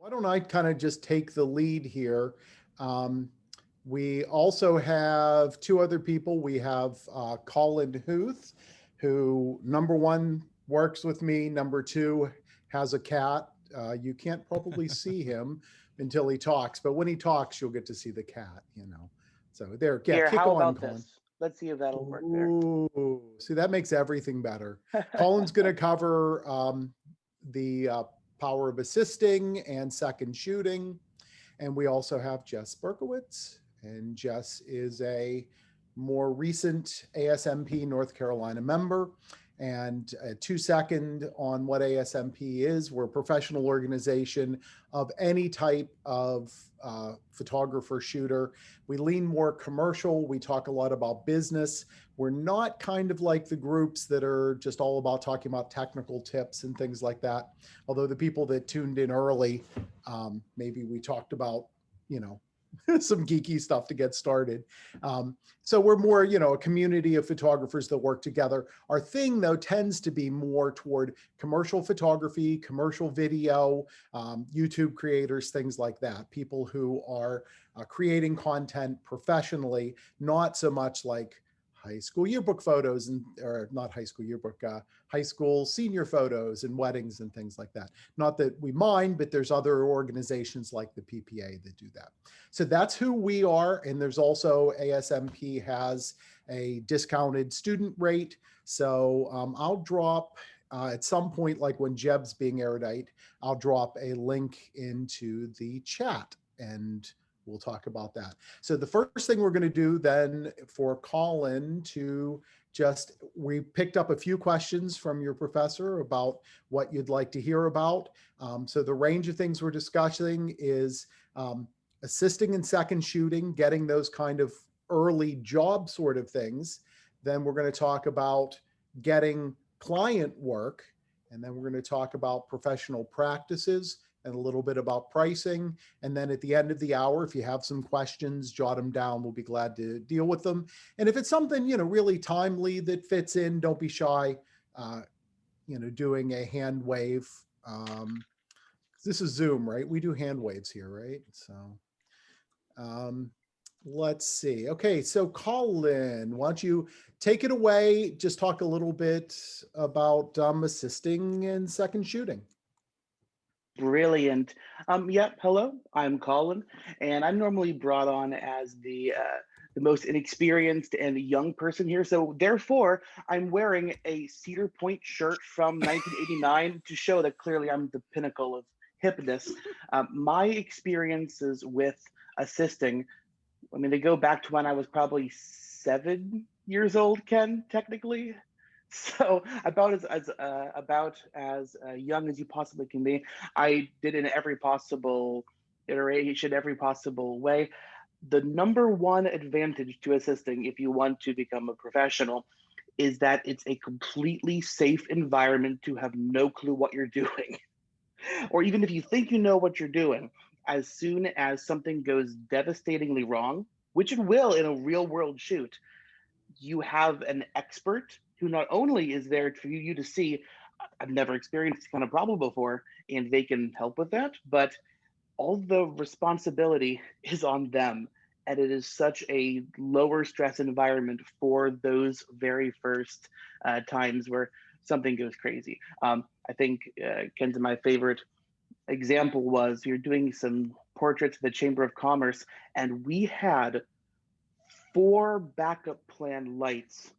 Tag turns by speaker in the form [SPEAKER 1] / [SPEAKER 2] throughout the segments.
[SPEAKER 1] Why don't I kind of just take the lead here? Um, we also have two other people. We have Colin Huth, who number one works with me, number two has a cat. You can't probably see him until he talks, but when he talks, you'll get to see the cat, you know. So there, yeah,
[SPEAKER 2] Here,
[SPEAKER 1] kick
[SPEAKER 2] how
[SPEAKER 1] on,
[SPEAKER 2] about
[SPEAKER 1] Colin.
[SPEAKER 2] this? Let's see if that'll work there.
[SPEAKER 1] Ooh, see, that makes everything better. Colin's going to cover the power of assisting and second shooting. And we also have Jess Berkowitz. And Jess is a more recent ASMP North Carolina member. And 2 second on what ASMP is. We're a professional organization of any type of photographer, shooter. We lean more commercial. We talk a lot about business. We're not kind of like the groups that are just all about talking about technical tips and things like that. Although the people that tuned in early, maybe we talked about, you know, some geeky stuff to get started. So we're more, you know, a community of photographers that work together. Our thing, though, tends to be more toward commercial photography, commercial video, YouTube creators, things like that. People who are creating content professionally, not so much like high school yearbook photos and, or not high school yearbook, high school senior photos and weddings and things like that. Not that we mind, but there's other organizations like the PPA that do that. So that's who we are. And there's also ASMP has a discounted student rate. So I'll drop at some point, like when Jebb's being erudite, I'll drop a link into the chat and we'll talk about that. So the first thing we're going to do then for Colin to just, we picked up a few questions from your professor about what you'd like to hear about. So the range of things we're discussing is assisting in second shooting, getting those kind of early job sort of things. Then we're going to talk about getting client work. And then we're going to talk about professional practices and a little bit about pricing. And then at the end of the hour, if you have some questions, jot them down. We'll be glad to deal with them. And if it's something, you know, really timely that fits in, don't be shy, you know, doing a hand wave. This is Zoom, right? We do hand waves here, right? So let's see. Okay, so Colin, why don't you take it away? Just talk a little bit about assisting in second shooting.
[SPEAKER 2] Brilliant. Yep. Hello, I'm Colin, and I'm normally brought on as the most inexperienced and young person here. So therefore, I'm wearing a Cedar Point shirt from 1989 to show that clearly I'm the pinnacle of hipness. My experiences with assisting, I mean, they go back to when I was probably 7 years old, Ken, technically. So about as young as you possibly can be. I did in every possible iteration, every possible way. The number one advantage to assisting, if you want to become a professional, is that it's a completely safe environment to have no clue what you're doing. Or even if you think you know what you're doing, as soon as something goes devastatingly wrong, which it will in a real world shoot, you have an expert who not only is there for you to see, I've never experienced this kind of problem before, and they can help with that, but all the responsibility is on them. And it is such a lower stress environment for those very first times where something goes crazy. I think Ken's my favorite example was you're doing some portraits of the Chamber of Commerce, and we had 4 backup plan lights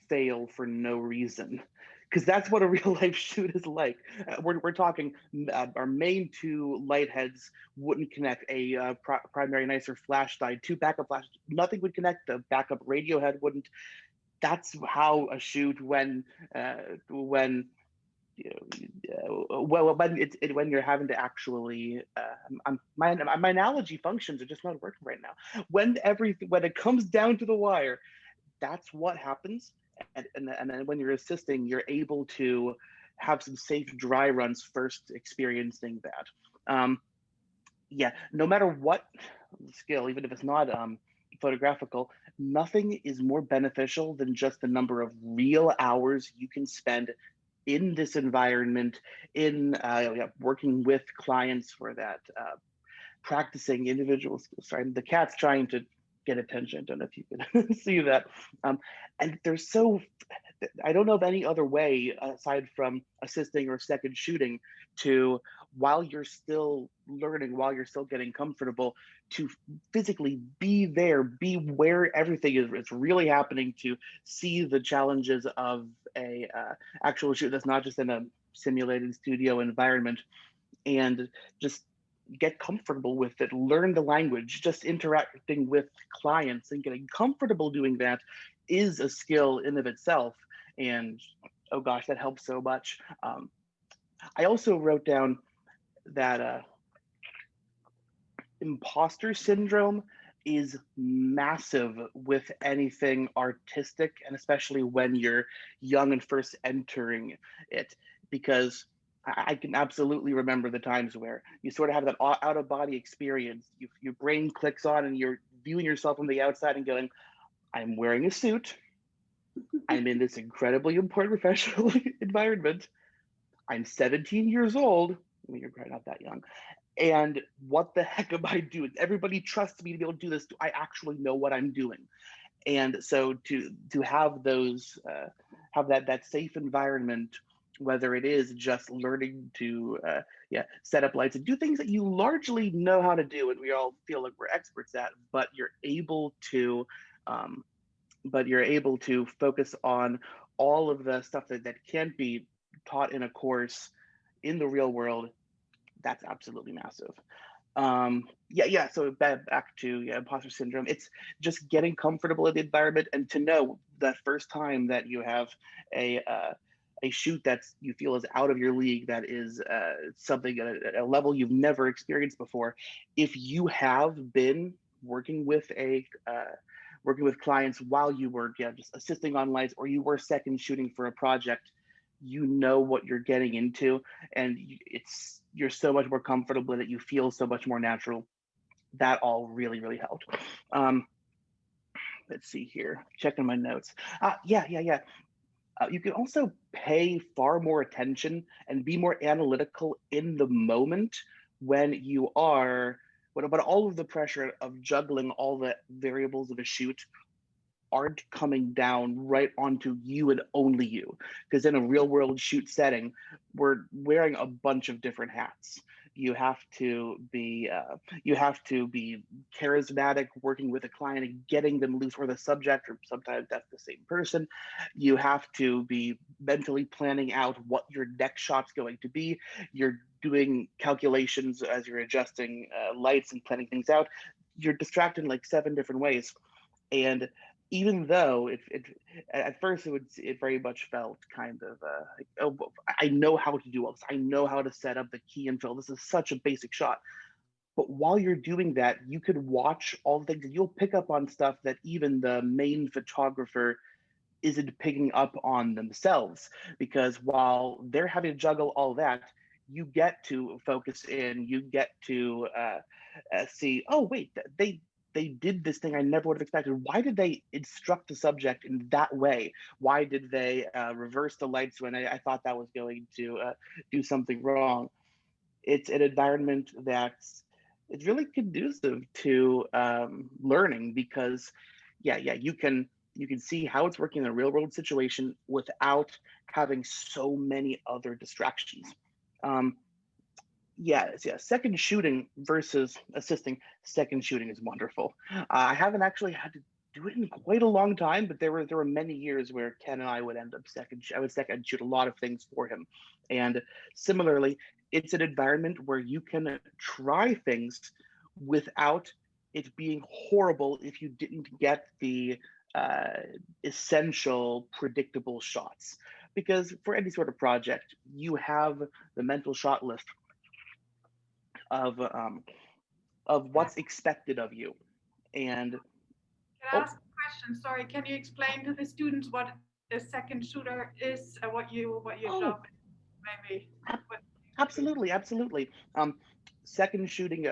[SPEAKER 2] fail for no reason, because that's what a real life shoot is like. We're talking our main 2 light heads wouldn't connect. A primary nicer flash died, 2 backup flashes, nothing would connect. The backup radio head wouldn't. That's how a shoot when well, when you're having to actually, my analogy functions are just not working right now. When it comes down to the wire, that's what happens. And then when you're assisting, you're able to have some safe dry runs first experiencing that. Yeah, no matter what skill, even if it's not photographical, nothing is more beneficial than just the number of real hours you can spend in this environment, in working with clients for that, practicing individual skills. Sorry, the cat's trying to get attention. I don't know if you can see that. And there's I don't know of any other way aside from assisting or second shooting to, while you're still learning, while you're still getting comfortable, to physically be there, be where everything is really happening, to see the challenges of a actual shoot that's not just in a simulated studio environment, and just get comfortable with it, learn the language. Just interacting with clients and getting comfortable doing that is a skill in of itself. And oh gosh, that helps so much. I also wrote down that imposter syndrome is massive with anything artistic, and especially when you're young and first entering it, because I can absolutely remember the times where you sort of have that out of body experience. Your brain clicks on and you're viewing yourself from the outside and going, I'm wearing a suit. I'm in this incredibly important professional environment. I'm 17 years old. I mean, you're probably not that young. And what the heck am I doing? Everybody trusts me to be able to do this. Do I actually know what I'm doing? And so to have those, have that safe environment, whether it is just learning to set up lights and do things that you largely know how to do and we all feel like we're experts at, but you're able to focus on all of the stuff that can't be taught in a course in the real world. That's absolutely massive. So back to imposter syndrome. It's just getting comfortable in the environment, and to know that first time that you have a shoot that's you feel is out of your league, that is something at a level you've never experienced before. If you have been working with clients while you were just assisting on lights, or you were second shooting for a project, you know what you're getting into, and you're so much more comfortable in it. You feel so much more natural. That all really, really helped. Let's see here, checking my notes. You can also pay far more attention and be more analytical in the moment when you are, but all of the pressure of juggling all the variables of a shoot aren't coming down right onto you and only you. Because in a real world shoot setting, we're wearing a bunch of different hats. You have to be charismatic, working with a client and getting them loose, or the subject, or sometimes that's the same person. You have to be mentally planning out what your next shot's going to be. You're doing calculations as you're adjusting lights and planning things out. You're distracted in like 7 different ways. And even though at first it very much felt kind of I know how to do all this. I know how to set up the key and fill. This is such a basic shot. But while you're doing that, you could watch all the things, and you'll pick up on stuff that even the main photographer isn't picking up on themselves. Because while they're having to juggle all that, you get to focus in. You get to see, oh wait, they did this thing I never would have expected. Why did they instruct the subject in that way? Why did they reverse the lights when I thought that was going to do something wrong? It's an environment it's really conducive to learning, because you can see how it's working in a real world situation without having so many other distractions. Second shooting versus assisting. Second shooting is wonderful. I haven't actually had to do it in quite a long time, but there were many years where Ken and I would end up I would second shoot a lot of things for him. And similarly, it's an environment where you can try things without it being horrible if you didn't get the essential predictable shots. Because for any sort of project, you have the mental shot list of what's expected of you. And
[SPEAKER 3] can I ask a question? Sorry, can you explain to the students what a second shooter is, what your job is, maybe?
[SPEAKER 2] Absolutely. Second shooting,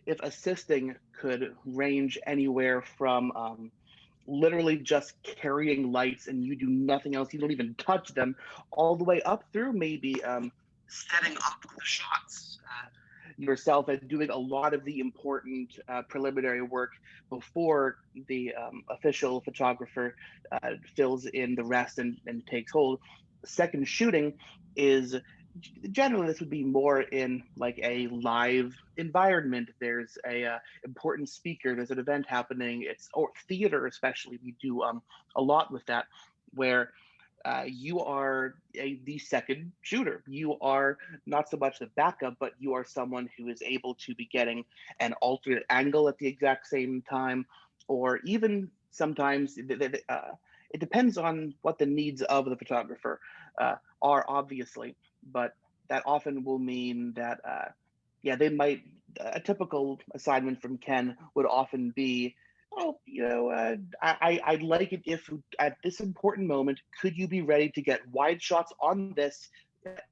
[SPEAKER 2] if assisting, could range anywhere from literally just carrying lights and you do nothing else. You don't even touch them, all the way up through maybe setting up the shots yourself and doing a lot of the important preliminary work before the official photographer fills in the rest and takes hold. Second shooting is generally, this would be more in like a live environment. There's a important speaker, there's an event happening, or theater especially, we do a lot with that, where you are the second shooter. You are not so much the backup, but you are someone who is able to be getting an alternate angle at the exact same time, or even sometimes it depends on what the needs of the photographer are, obviously, but that often will mean that, yeah, they might, a typical assignment from Ken would often be, oh, I'd like it if at this important moment, could you be ready to get wide shots on this?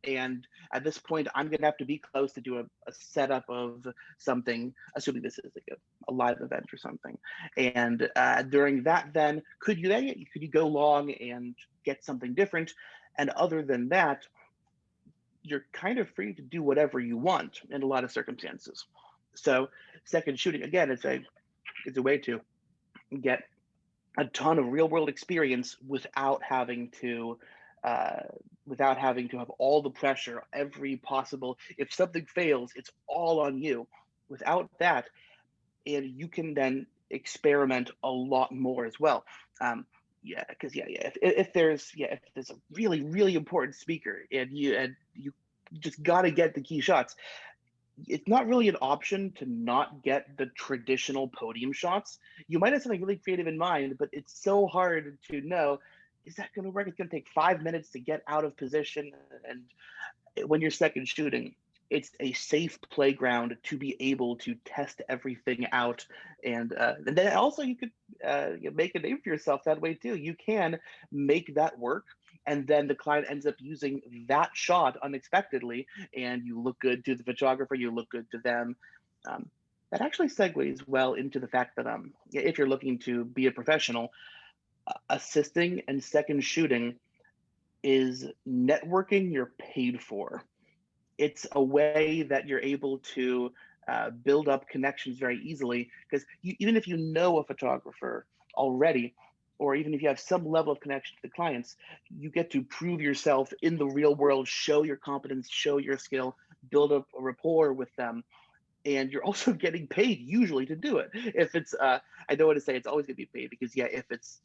[SPEAKER 2] And at this point, I'm going to have to be close to do a setup of something, assuming this is like a live event or something. And during that, then could you go long and get something different? And other than that, you're kind of free to do whatever you want in a lot of circumstances. So second shooting, again, it's a way to get a ton of real world experience without having to have all the pressure, every possible, if something fails, it's all on you. Without that, and you can then experiment a lot more as well. If there's a really important speaker and you just got to get the key shots, it's not really an option to not get the traditional podium shots. You might have something really creative in mind, but it's so hard to know, is that going to work? It's going to take 5 minutes to get out of position. And when you're second shooting, it's a safe playground to be able to test everything out. And then also you could make a name for yourself that way too. You can make that work, and then the client ends up using that shot unexpectedly, and you look good to the photographer, you look good to them. That actually segues well into the fact that if you're looking to be a professional, assisting and second shooting is networking you're paid for. It's a way that you're able to build up connections very easily, because even if you know a photographer already, or even if you have some level of connection to the clients, you get to prove yourself in the real world, show your competence, show your skill, build up a rapport with them. And you're also getting paid usually to do it. If it's, I don't want to say it's always going to be paid, because if it's,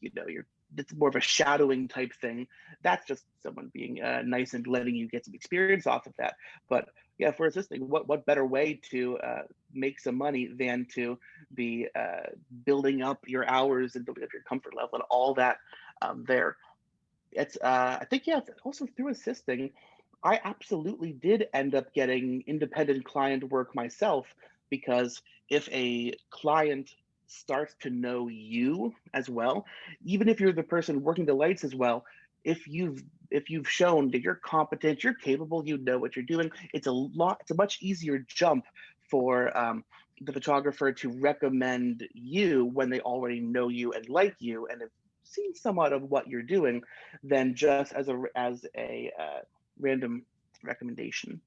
[SPEAKER 2] it's more of a shadowing type thing, that's just someone being nice and letting you get some experience off of that. But yeah, for assisting, what better way to make some money than to be building up your hours and building up your comfort level and all that there. It's, I think, also through assisting, I absolutely did end up getting independent client work myself, because if a client starts to know you as well, even if you're the person working the lights as well, if you've shown that you're competent, you're capable, you know what you're doing, it's a much easier jump for the photographer to recommend you when they already know you and like you and have seen somewhat of what you're doing, than just as a random recommendation.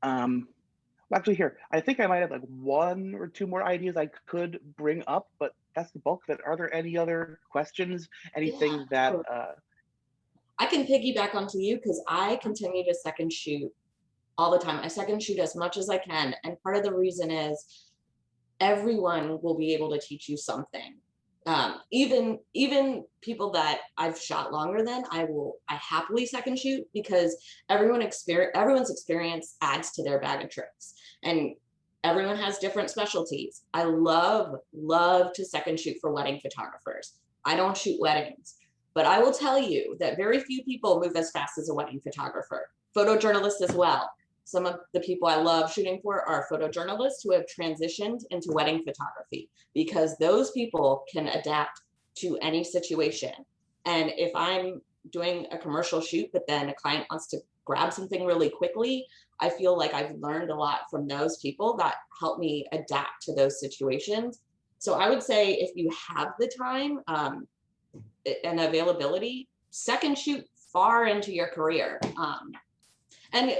[SPEAKER 2] Actually, here, I think I might have like 1 or 2 more ideas I could bring up, but that's the bulk of it. Are there any other questions? Anything that
[SPEAKER 4] I can piggyback onto you, because I continue to second shoot all the time. I second shoot as much as I can, and part of the reason is everyone will be able to teach you something. Even people that I've shot longer than, I happily second shoot, because everyone's experience adds to their bag of tricks, and everyone has different specialties. I love to second shoot for wedding photographers. I don't shoot weddings, but I will tell you that very few people move as fast as a wedding photographer. Photojournalists as well. Some of the people I love shooting for are photojournalists who have transitioned into wedding photography, because those people can adapt to any situation. And if I'm doing a commercial shoot, but then a client wants to grab something really quickly, I feel like I've learned a lot from those people that help me adapt to those situations. So I would say if you have the time and availability, second shoot far into your career. And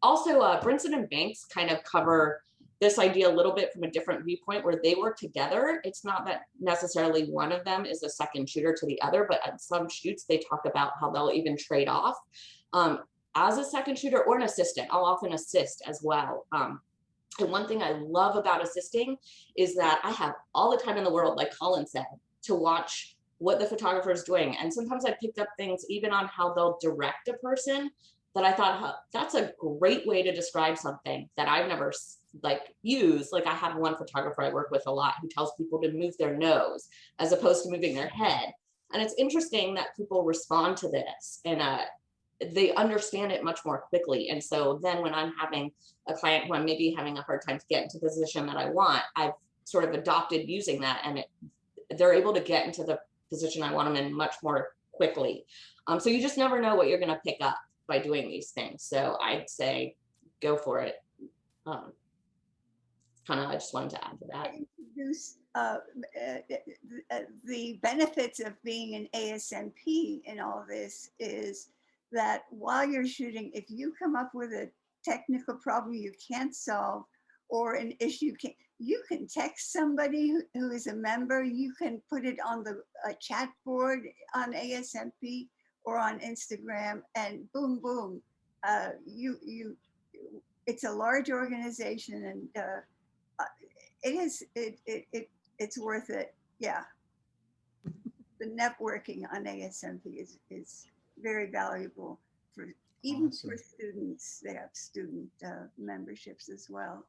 [SPEAKER 4] also Brinson and Banks kind of cover this idea a little bit from a different viewpoint where they work together. It's not that necessarily one of them is a second shooter to the other, but at some shoots, they talk about how they'll even trade off as a second shooter or an assistant. I'll often assist as well. And one thing I love about assisting is that I have all the time in the world, like Colin said, to watch what the photographer is doing. And sometimes I picked up things even on how they'll direct a person that I thought, huh, that's a great way to describe something that I've never used. Like I have one photographer I work with a lot who tells people to move their nose as opposed to moving their head. And it's interesting that people respond to this and they understand it much more quickly. And so then when I'm having a client who I'm maybe having a hard time to get into the position that I want, I've sort of adopted using that, and they're able to get into the position I want them in much more quickly. So you just never know what you're going to pick up by doing these things. So I'd say go for it. I just wanted to add to that.
[SPEAKER 5] Introduce the benefits of being an ASMP in all this is that while you're shooting, if you come up with a technical problem you can't solve or an issue, you can text somebody who is a member. You can put it on the chat board on ASMP or on Instagram, and boom, boom. It's a large organization, and it's worth it. Yeah, the networking on ASMP is very valuable for even for students. They have student memberships as well.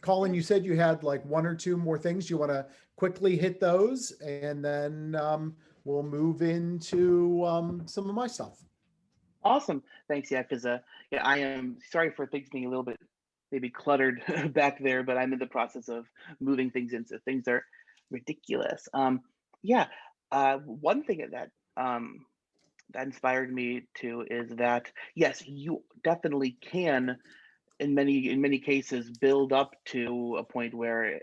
[SPEAKER 1] Colin, you said you had like one or two more things. You want to quickly hit those, and then we'll move into some of my stuff.
[SPEAKER 2] Awesome. Thanks. Yeah, because I am sorry for things being a little bit maybe cluttered back there, but I'm in the process of moving things in, so things are ridiculous. One thing that that inspired me to is that yes, you definitely can in many cases build up to a point where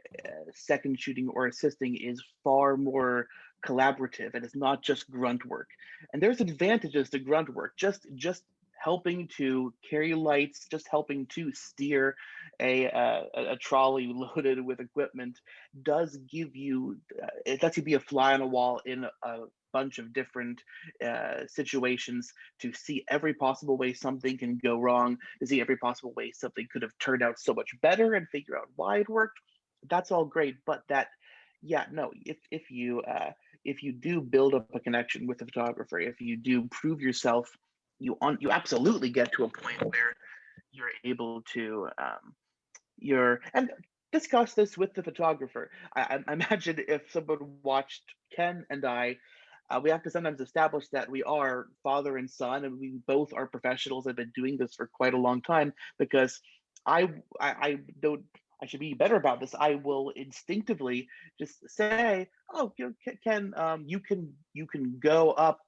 [SPEAKER 2] second shooting or assisting is far more collaborative, and it's not just grunt work. And there's advantages to grunt work, just helping to carry lights, just helping to steer a trolley loaded with equipment does give you, it lets you be a fly on a wall in a bunch of different situations, to see every possible way something can go wrong, to see every possible way something could have turned out so much better and figure out why it worked. That's all great, but that, yeah, no, if you do build up a connection with the photographer, if you do prove yourself, you absolutely get to a point where you're able to and discuss this with the photographer. I imagine if someone watched Ken and I, we have to sometimes establish that we are father and son, and we both are professionals and have been doing this for quite a long time, because I don't, I should be better about this. I will instinctively just say, oh, Ken, you can go up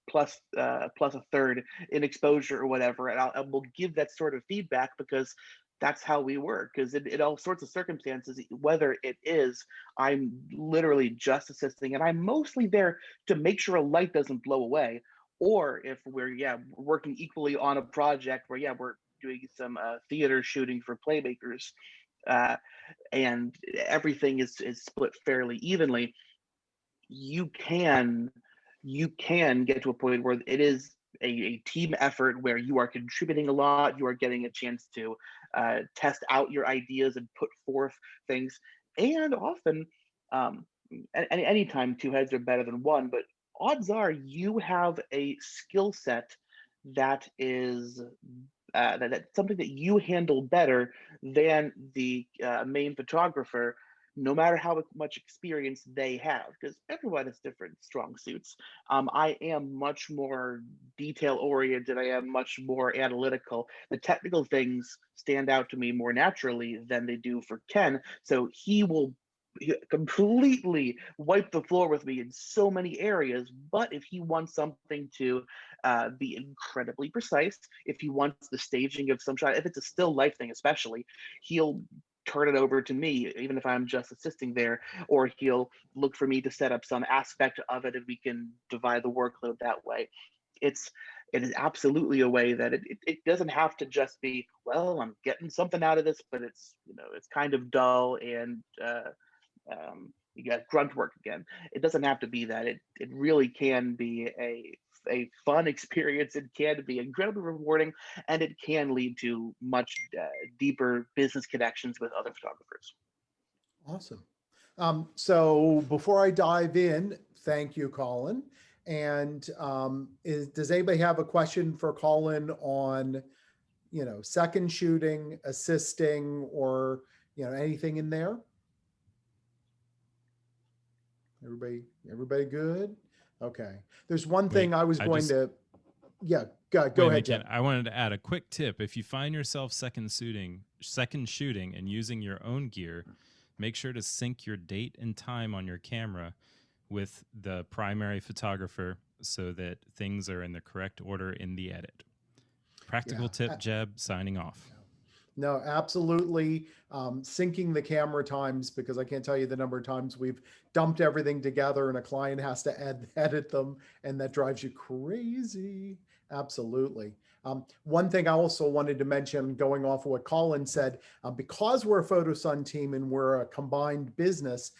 [SPEAKER 2] plus a third in exposure or whatever, and I will give that sort of feedback, because that's how we work. Because in all sorts of circumstances, whether it is I'm literally just assisting and I'm mostly there to make sure a light doesn't blow away, or if we're working equally on a project where we're doing some theater shooting for playmakers, and everything is split fairly evenly, you can get to a point where it is a team effort, where you are contributing a lot, you are getting a chance to test out your ideas and put forth things. And often, anytime two heads are better than one, but odds are you have a skill set that is that's something that you handle better than the main photographer, no matter how much experience they have, because everyone has different strong suits. I am much more detail oriented. I am much more analytical. The technical things stand out to me more naturally than they do for Ken. So he will completely wipe the floor with me in so many areas. But if he wants something to be incredibly precise, if he wants the staging of some shot, if it's a still life thing especially, he'll turn it over to me, even if I'm just assisting there, or he'll look for me to set up some aspect of it and we can divide the workload that way. It's it is absolutely a way that it doesn't have to just be, well, I'm getting something out of this, but it's, you know, it's kind of dull and you got grunt work again. It doesn't have to be that. It really can be a fun experience. It can be incredibly rewarding, and it can lead to much deeper business connections with other photographers.
[SPEAKER 1] Awesome. So before I dive in, thank you, Colin. And does anybody have a question for Colin on, you know, second shooting, assisting, or, you know, anything in there? Everybody good? Okay. There's one thing I was going to, yeah, go ahead, Jen.
[SPEAKER 6] I wanted to add a quick tip. If you find yourself second shooting and using your own gear, make sure to sync your date and time on your camera with the primary photographer so that things are in the correct order in the edit. Practical tip, Jebb, signing off.
[SPEAKER 1] No, absolutely. Syncing the camera times, because I can't tell you the number of times we've dumped everything together and a client has to edit them, and that drives you crazy. Absolutely. One thing I also wanted to mention, going off of what Colin said, because we're a PhotoSun team and we're a combined business,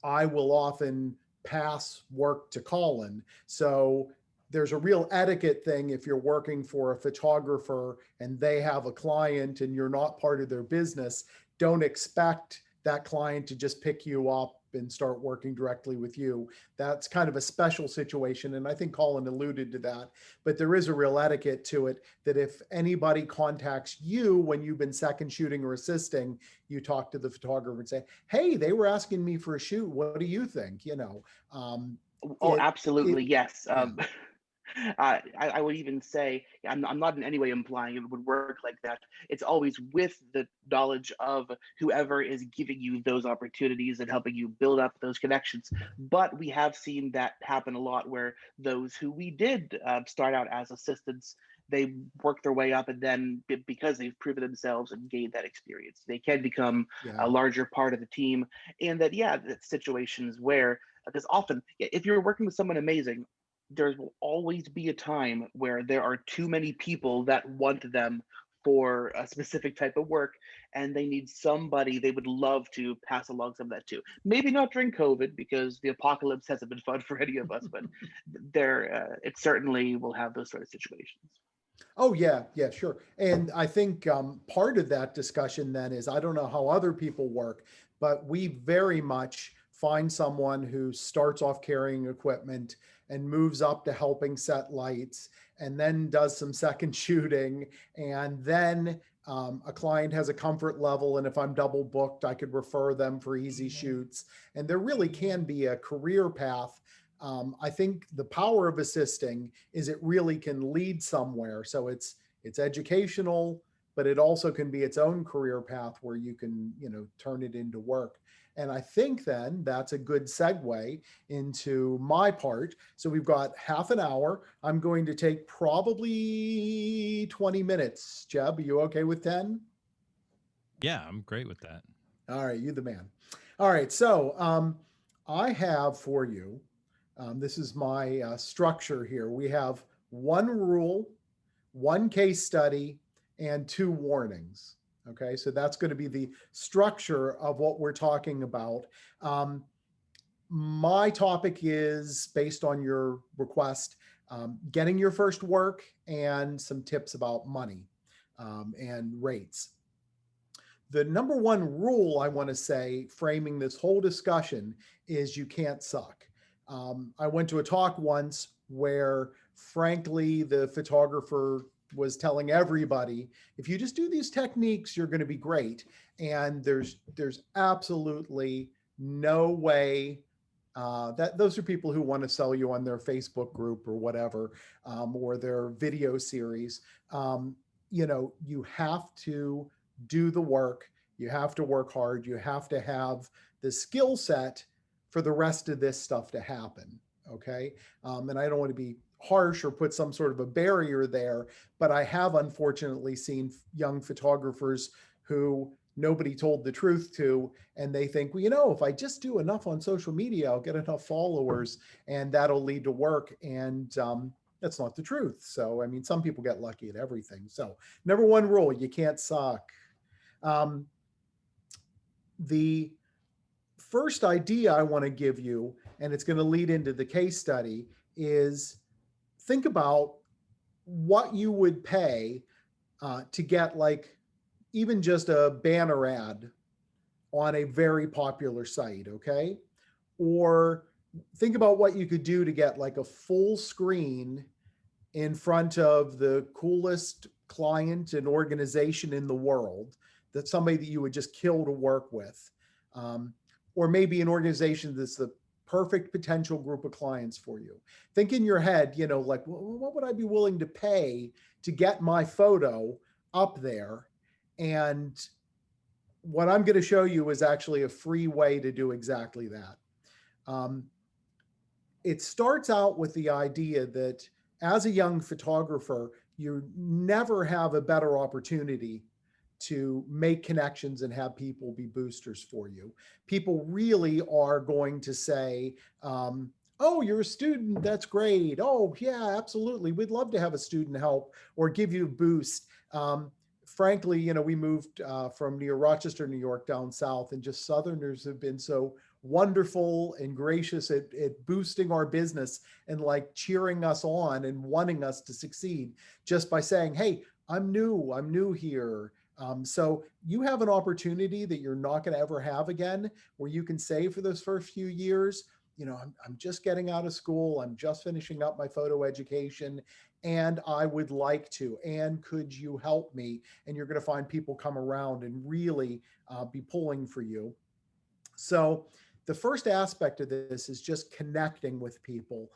[SPEAKER 1] I will often pass work to Colin. So there's a real etiquette thing if you're working for a photographer and they have a client and you're not part of their business. Don't expect that client to just pick you up and start working directly with you. That's kind of a special situation. And I think Colin alluded to that, but there is a real etiquette to it that if anybody contacts you when you've been second shooting or assisting, you talk to the photographer and say, hey, they were asking me for a shoot. What do you think? You know?
[SPEAKER 2] Absolutely. Yes. I would even say, I'm not in any way implying it would work like that. It's always with the knowledge of whoever is giving you those opportunities and helping you build up those connections. But we have seen that happen a lot, where those who we did start out as assistants, they work their way up, and then because they've proven themselves and gained that experience, they can become a larger part of the team. And that, that situations where, because often if you're working with someone amazing, there will always be a time where there are too many people that want them for a specific type of work, and they need somebody they would love to pass along some of that to. Maybe not during COVID, because the apocalypse hasn't been fun for any of us, but it certainly will have those sort of situations.
[SPEAKER 1] Oh, yeah, sure. And I think part of that discussion then is, I don't know how other people work, but we very much find someone who starts off carrying equipment and moves up to helping set lights, and then does some second shooting, and then a client has a comfort level, and if I'm double booked, I could refer them for easy shoots. And there really can be a career path. I think the power of assisting is it really can lead somewhere. So it's educational, but it also can be its own career path where you can, turn it into work. And I think then that's a good segue into my part. So we've got half an hour. I'm going to take probably 20 minutes. Jebb, are you okay with 10?
[SPEAKER 6] Yeah, I'm great with that.
[SPEAKER 1] All right, you the man. All right, so I have for you, this is my structure here. We have one rule, one case study, and 2 warnings. Okay, so that's going to be the structure of what we're talking about. My topic is based on your request, getting your first work and some tips about money and rates. The number one rule I want to say, framing this whole discussion, is you can't suck. I went to a talk once where, frankly, the photographer was telling everybody, if you just do these techniques, you're going to be great. And there's absolutely no way that those are people who want to sell you on their Facebook group or whatever, or their video series. You have to do the work. You have to work hard. You have to have the skill set for the rest of this stuff to happen. Okay. And I don't want to be harsh or put some sort of a barrier there, but I have unfortunately seen young photographers who nobody told the truth to, and they think, well, you know, if I just do enough on social media, I'll get enough followers and that'll lead to work. And that's not the truth. So, I mean, some people get lucky at everything. So number one rule, you can't suck. The first idea I want to give you, and it's going to lead into the case study, is think about what you would pay to get like even just a banner ad on a very popular site, okay? Or think about what you could do to get like a full screen in front of the coolest client and organization in the world, that's somebody that you would just kill to work with. Or maybe an organization that's the perfect potential group of clients for you. Think in your head, you know, like, what would I be willing to pay to get my photo up there? And what I'm going to show you is actually a free way to do exactly that. It starts out with the idea that as a young photographer, you never have a better opportunity to make connections and have people be boosters for you. People really are going to say, oh, you're a student, that's great. Oh yeah, absolutely. We'd love to have a student help or give you a boost. Frankly, you know, we moved from near Rochester, New York down south, and just Southerners have been so wonderful and gracious at boosting our business and like cheering us on and wanting us to succeed just by saying, hey, I'm new here. So you have an opportunity that you're not going to ever have again, where you can say for those first few years, you know, I'm just getting out of school. I'm just finishing up my photo education and I would like to, and could you help me? And you're going to find people come around and really be pulling for you. So the first aspect of this is just connecting with people,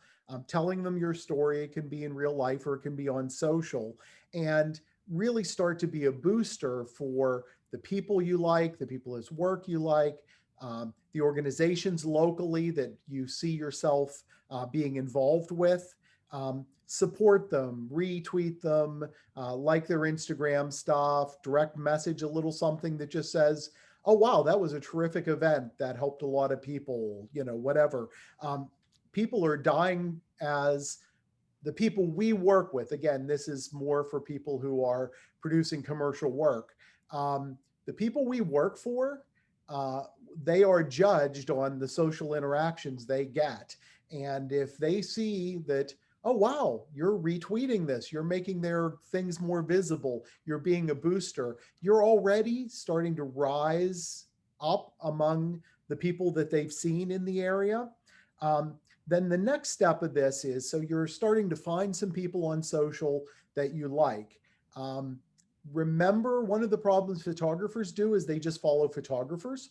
[SPEAKER 1] telling them your story. It can be in real life or it can be on social, and really start to be a booster for the people you like, the people whose work you like, the organizations locally that you see yourself being involved with. Support them, retweet them, like their Instagram stuff, direct message a little something that just says, oh, wow, that was a terrific event that helped a lot of people, you know, whatever. People are dying as the people we work with. Again, this is more for people who are producing commercial work. The people we work for, they are judged on the social interactions they get. And if they see that, oh, wow, you're retweeting this, you're making their things more visible, you're being a booster, you're already starting to rise up among the people that they've seen in the area. Then the next step of this is, so you're starting to find some people on social that you like. Remember, one of the problems photographers do is they just follow photographers.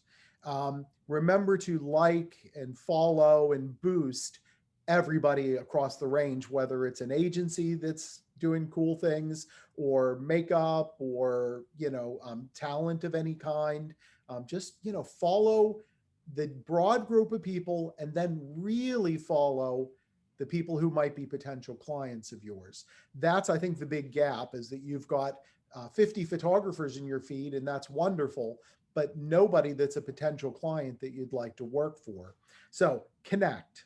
[SPEAKER 1] Remember to like and follow and boost everybody across the range, whether it's an agency that's doing cool things or makeup or, you know, talent of any kind. Just, you know, follow the broad group of people and then really follow the people who might be potential clients of yours. That's, I think, the big gap, is that you've got 50 photographers in your feed, and that's wonderful, but nobody that's a potential client that you'd like to work for. So connect.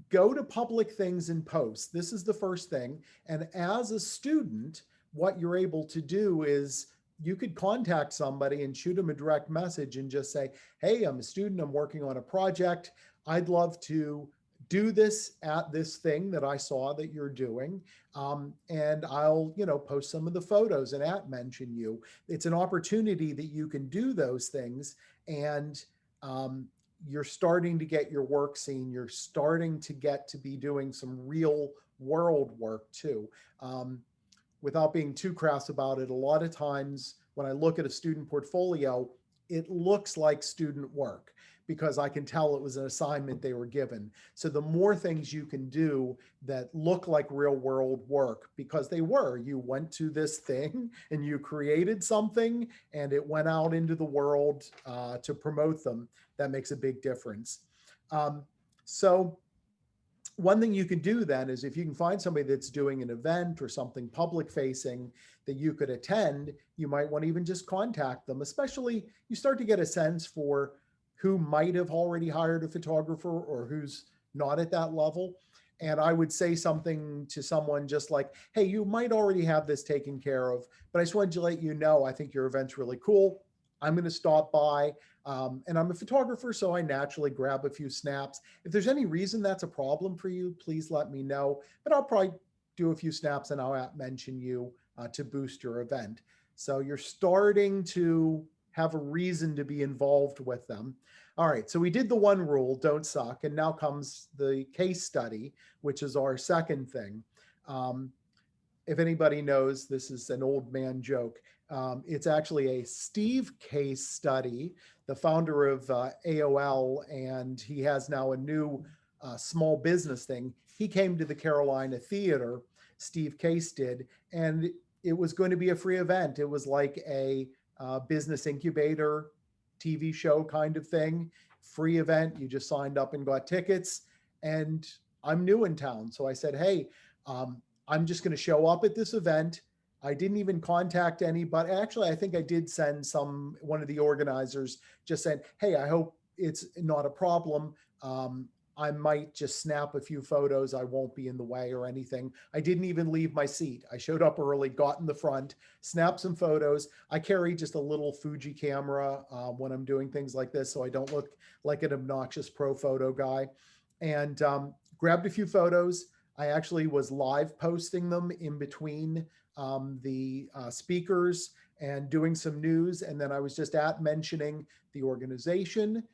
[SPEAKER 1] Go to public things and post. This is the first thing. And as a student, what you're able to do is you could contact somebody and shoot them a direct message and just say, hey, I'm a student, I'm working on a project. I'd love to do this at this thing that I saw that you're doing. And I'll, you know, post some of the photos and mention you. It's an opportunity that you can do those things. And you're starting to get your work seen. You're starting to get to be doing some real world work too. Without being too crass about it, a lot of times when I look at a student portfolio, it looks like student work because I can tell it was an assignment they were given. So the more things you can do that look like real world work, because they were, you went to this thing and you created something and it went out into the world to promote them, that makes a big difference. So one thing you can do then is if you can find somebody that's doing an event or something public facing that you could attend, you might want to even just contact them, especially you start to get a sense for who might have already hired a photographer or who's not at that level. And I would say something to someone just like, hey, you might already have this taken care of, but I just wanted to let you know, I think your event's really cool. I'm going to stop by. And I'm a photographer, so I naturally grab a few snaps. If there's any reason that's a problem for you, please let me know. But I'll probably do a few snaps and I'll mention you to boost your event. So you're starting to have a reason to be involved with them. All right, so we did the one rule, don't suck. And now comes the case study, which is our second thing. If anybody knows, this is an old man joke. It's actually a Steve case study, the founder of AOL, and he has now a new small business thing. He came to the Carolina Theater, Steve Case did, and it was going to be a free event. It was like a business incubator TV show kind of thing, free event. You just signed up and got tickets. And I'm new in town. So I said, hey, I'm just going to show up at this event. I didn't even contact anybody. Actually, I think I did send one of the organizers just saying, hey, I hope it's not a problem. I might just snap a few photos. I won't be in the way or anything. I didn't even leave my seat. I showed up early, got in the front, snapped some photos. I carry just a little Fuji camera when I'm doing things like this, so I don't look like an obnoxious pro photo guy. And grabbed a few photos. I actually was live posting them in between the speakers and doing some news. And then I was just mentioning the organization.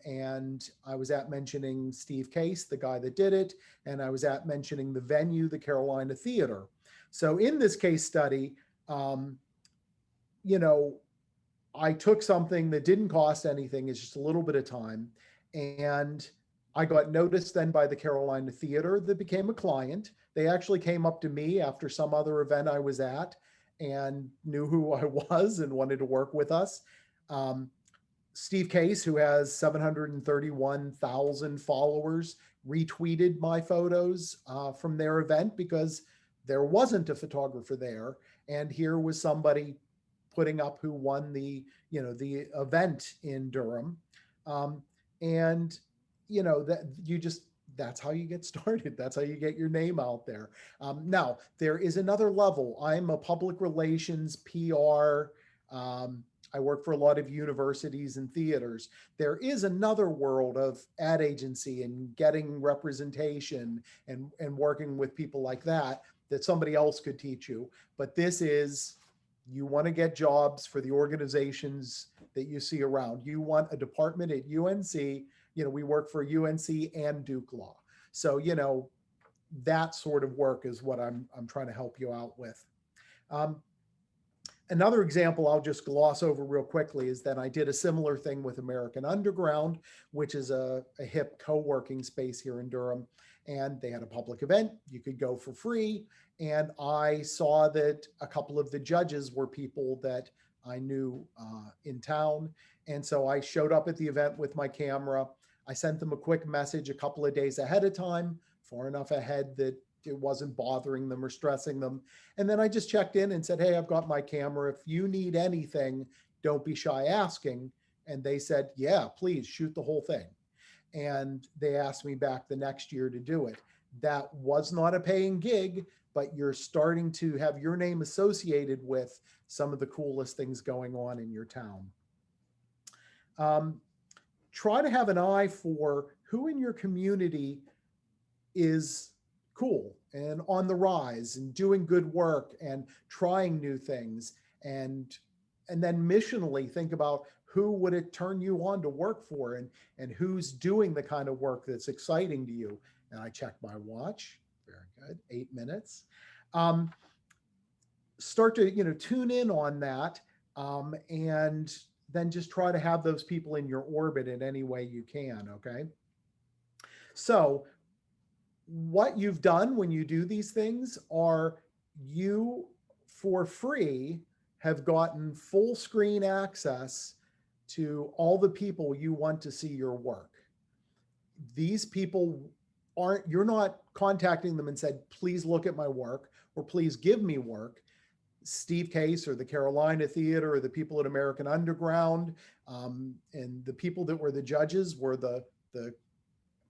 [SPEAKER 1] And I was mentioning Steve Case, the guy that did it. And I was mentioning the venue, the Carolina Theater. So in this case study, you know, I took something that didn't cost anything. It's just a little bit of time. And I got noticed then by the Carolina Theater that became a client. They actually came up to me after some other event I was at and knew who I was and wanted to work with us. Steve Case, who has 731,000 followers, retweeted my photos from their event because there wasn't a photographer there. And here was somebody putting up who won the event in Durham. And that's how you get started. That's how you get your name out there. Now, there is another level. I'm a public relations, PR. I work for a lot of universities and theaters. There is another world of ad agency and getting representation and working with people like that somebody else could teach you. But this is, you want to get jobs for the organizations that you see around. You want a department at UNC. We work for UNC and Duke Law. So, that sort of work is what I'm trying to help you out with. Another example I'll just gloss over real quickly is that I did a similar thing with American Underground, which is a hip co-working space here in Durham. And they had a public event. You could go for free. And I saw that a couple of the judges were people that I knew in town. And so I showed up at the event with my camera. I sent them a quick message a couple of days ahead of time, far enough ahead that it wasn't bothering them or stressing them. And then I just checked in and said, hey, I've got my camera. If you need anything, don't be shy asking. And they said, yeah, please shoot the whole thing. And they asked me back the next year to do it. That was not a paying gig, but you're starting to have your name associated with some of the coolest things going on in your town. Try to have an eye for who in your community is cool and on the rise and doing good work and trying new things. And then missionally think about who would it turn you on to work for and who's doing the kind of work that's exciting to you. And I checked my watch. Very good. 8 minutes. Start to, tune in on that. And then just try to have those people in your orbit in any way you can. Okay. So what you've done when you do these things are you, for free, have gotten full screen access to all the people you want to see your work. These people you're not contacting them and said, please look at my work or please give me work. Steve Case or the Carolina Theater or the people at American Underground, and the people that were the judges were the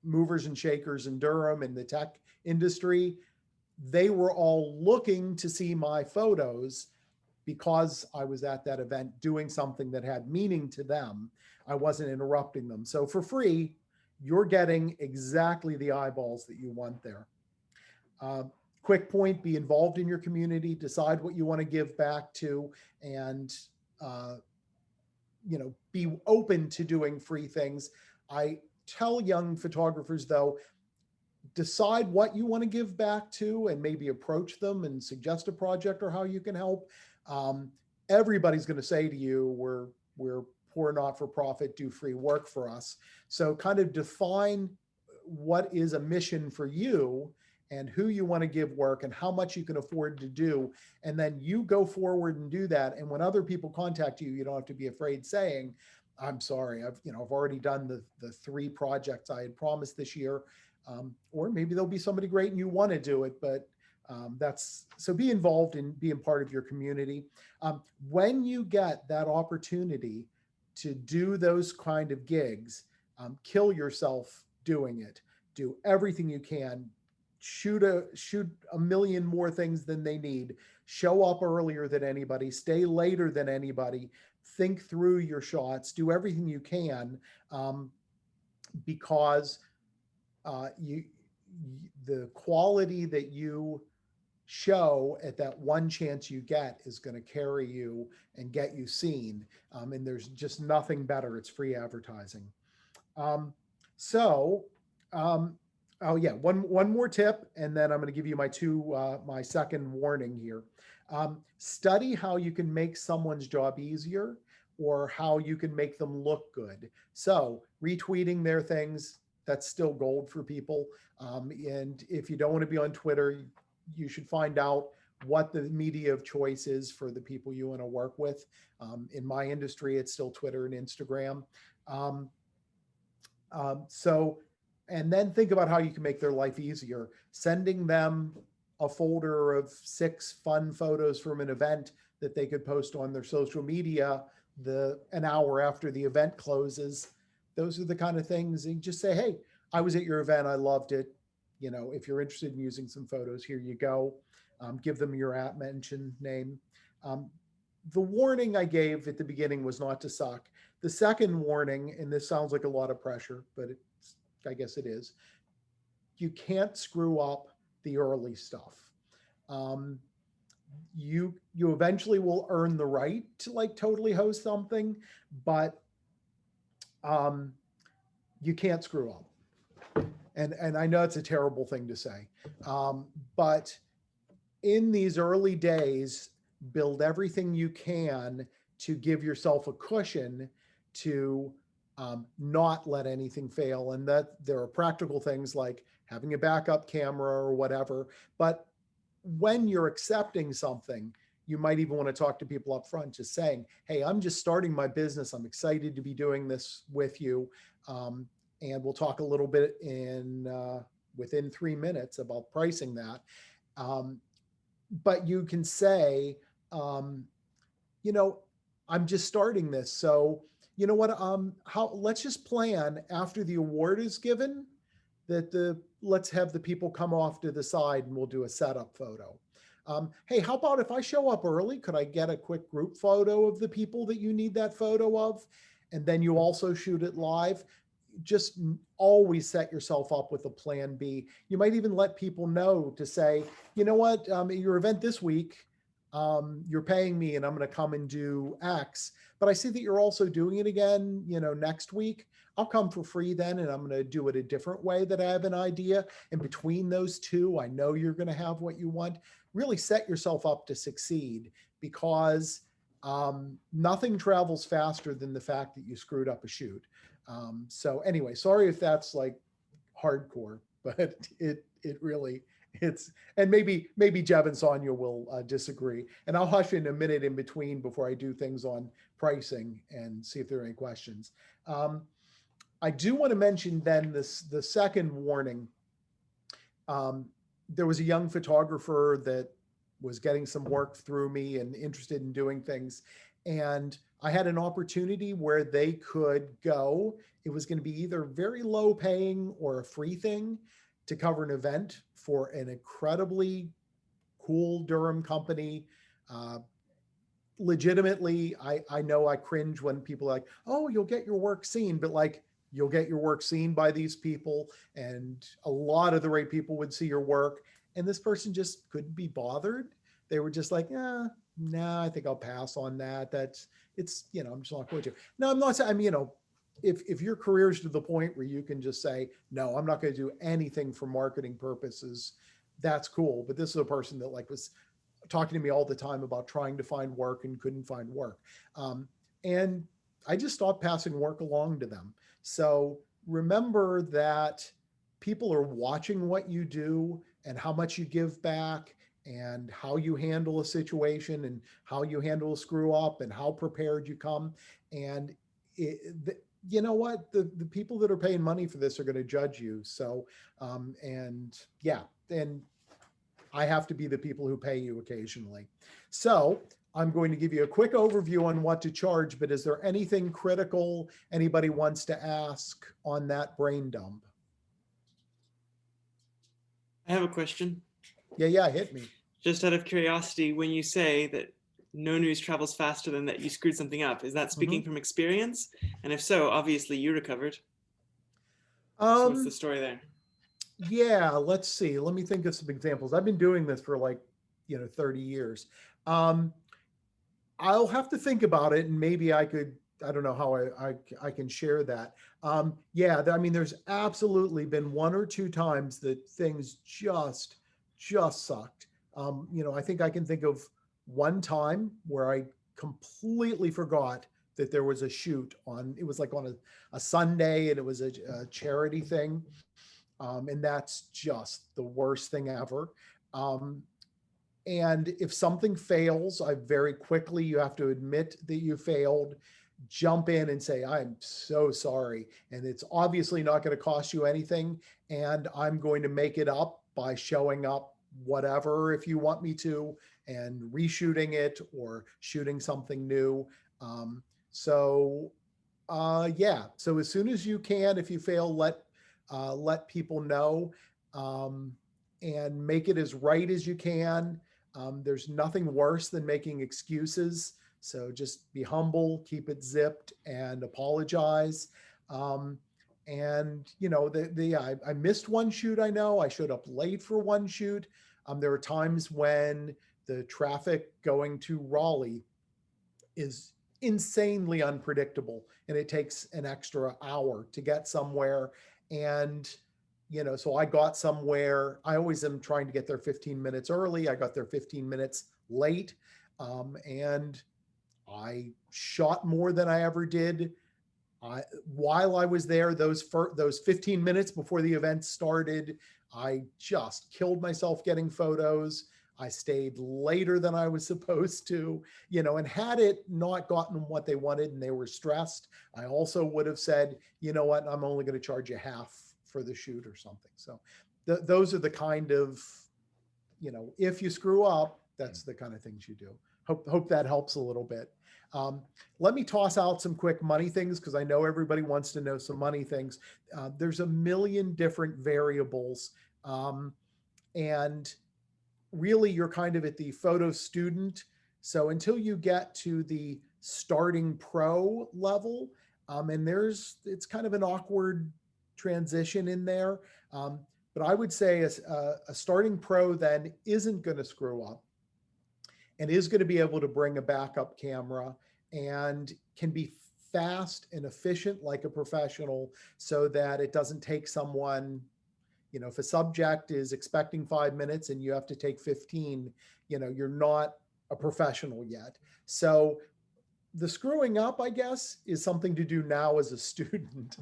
[SPEAKER 1] movers and shakers in Durham and the tech industry. They were all looking to see my photos because I was at that event doing something that had meaning to them. I wasn't interrupting them. So for free, you're getting exactly the eyeballs that you want there. Quick point, be involved in your community, decide what you want to give back to, and be open to doing free things. I tell young photographers though, decide what you want to give back to and maybe approach them and suggest a project or how you can help. Everybody's going to say to you, we're poor not-for-profit, do free work for us. So kind of define what is a mission for you and who you want to give work and how much you can afford to do. And then you go forward and do that. And when other people contact you, you don't have to be afraid saying, I'm sorry, I've already done the 3 projects I had promised this year. Or maybe there'll be somebody great and you want to do it, but so be involved in being part of your community. When you get that opportunity to do those kind of gigs, kill yourself doing it. Do everything you can. Shoot a million more things than they need. Show up earlier than anybody. Stay later than anybody. Think through your shots. Do everything you can, because the quality that you show at that one chance you get is going to carry you and get you seen. And there's just nothing better. It's free advertising. Oh yeah, one more tip, and then I'm going to give you my second warning here. Study how you can make someone's job easier or how you can make them look good. So retweeting their things, that's still gold for people. And if you don't want to be on Twitter, you should find out what the media of choice is for the people you want to work with. In my industry, it's still Twitter and Instagram. And then think about how you can make their life easier. Sending them a folder of 6 fun photos from an event that they could post on their social media an hour after the event closes. Those are the kind of things, and just say, hey, I was at your event, I loved it. If you're interested in using some photos, here you go. Give them your @mention name. The warning I gave at the beginning was not to suck. The second warning, and this sounds like a lot of pressure, but I guess it is, you can't screw up the early stuff. You eventually will earn the right to totally host something, but you can't screw up. And I know it's a terrible thing to say, but in these early days, build everything you can to give yourself a cushion to not let anything fail. And that there are practical things like having a backup camera or whatever. But when you're accepting something, you might even want to talk to people up front, just saying, hey, I'm just starting my business. I'm excited to be doing this with you. And we'll talk a little bit within 3 minutes about pricing that. But you can say, I'm just starting this. So you know what, let's just plan after the award is given that let's have the people come off to the side and we'll do a setup photo. Hey, how about if I show up early, could I get a quick group photo of the people that you need that photo of? And then you also shoot it live. Just always set yourself up with a plan B. You might even let people know to say, you know what, at your event this week, you're paying me and I'm going to come and do X, but I see that you're also doing it again, next week. I'll come for free then, and I'm going to do it a different way that I have an idea. And between those two, I know you're going to have what you want. Really set yourself up to succeed, because nothing travels faster than the fact that you screwed up a shoot. So anyway, sorry if that's hardcore, but it really, and maybe Jebb and Sonia will disagree, and I'll hush in a minute in between before I do things on pricing and see if there are any questions. I do want to mention then the second warning There was a young photographer that was getting some work through me and interested in doing things. And I had an opportunity where they could go. It was going to be either very low paying or a free thing to cover an event for an incredibly cool Durham company. Legitimately, I know I cringe when people are like, oh, you'll get your work seen, but like, you'll get your work seen by these people, and a lot of the right people would see your work. And this person just couldn't be bothered. They were just like, nah, I think I'll pass on that. It's, I'm just not going to. No, I'm not saying, I mean, if your career is to the point where you can just say, no, I'm not going to do anything for marketing purposes, that's cool. But this is a person that like was talking to me all the time about trying to find work and couldn't find work. And I just stopped passing work along to them. So remember that people are watching what you do and how much you give back and how you handle a situation and how you handle a screw up and how prepared you come. And you know what? The people that are paying money for this are going to judge you. So, and I have to be the people who pay you occasionally. So I'm going to give you a quick overview on what to charge, but is there anything critical anybody wants to ask on that brain dump?
[SPEAKER 7] I have a question.
[SPEAKER 1] Yeah, hit me.
[SPEAKER 7] Just out of curiosity, when you say that no news travels faster than that you screwed something up, is that speaking from experience? And if so, obviously you recovered. So what's the story there?
[SPEAKER 1] Yeah, let's see. Let me think of some examples. I've been doing this for like, 30 years. I'll have to think about it, and maybe I don't know how I can share that. Yeah, I mean, there's absolutely been one or two times that things just sucked. I think I can think of one time where I completely forgot that there was a shoot on, it was like on a Sunday, and it was a charity thing. And that's just the worst thing ever. And if something fails, you have to admit that you failed, jump in and say, I'm so sorry. And it's obviously not going to cost you anything. And I'm going to make it up by showing up, whatever, if you want me to, and reshooting it or shooting something new. Yeah. So as soon as you can, if you fail, let people know, and make it as right as you can. There's nothing worse than making excuses. So just be humble, keep it zipped, and apologize. I missed one shoot. I know I showed up late for one shoot. There were times when the traffic going to Raleigh is insanely unpredictable, and it takes an extra hour to get somewhere. And so I got somewhere. I always am trying to get there 15 minutes early. I got there 15 minutes late, and I shot more than I ever did. While I was there, those 15 minutes before the event started, I just killed myself getting photos. I stayed later than I was supposed to, and had it not gotten what they wanted and they were stressed, I also would have said, you know what, I'm only going to charge you half for the shoot or something. So those are the kind of, if you screw up, that's the kind of things you do. Hope that helps a little bit. Let me toss out some quick money things, because I know everybody wants to know some money things. There's a million different variables. And really, you're kind of at the photo student. So until you get to the starting pro level, and it's kind of an awkward transition in there. But I would say a starting pro then isn't going to screw up and is going to be able to bring a backup camera and can be fast and efficient like a professional, so that it doesn't take someone, if a subject is expecting 5 minutes and you have to take 15, you're not a professional yet. So the screwing up, I guess, is something to do now as a student,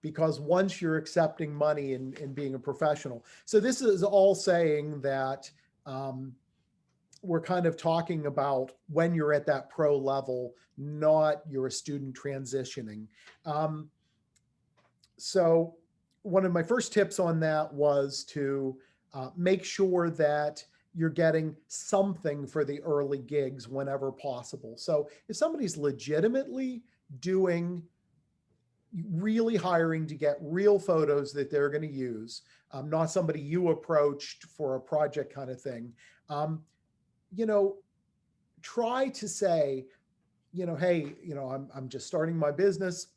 [SPEAKER 1] because once you're accepting money and being a professional. So this is all saying that we're kind of talking about when you're at that pro level, not you're a student transitioning. So one of my first tips on that was to make sure that you're getting something for the early gigs whenever possible. So if somebody's legitimately doing, really hiring to get real photos that they're going to use, not somebody you approached for a project kind of thing, you know, try to say, you know, hey, you know, I'm just starting my business,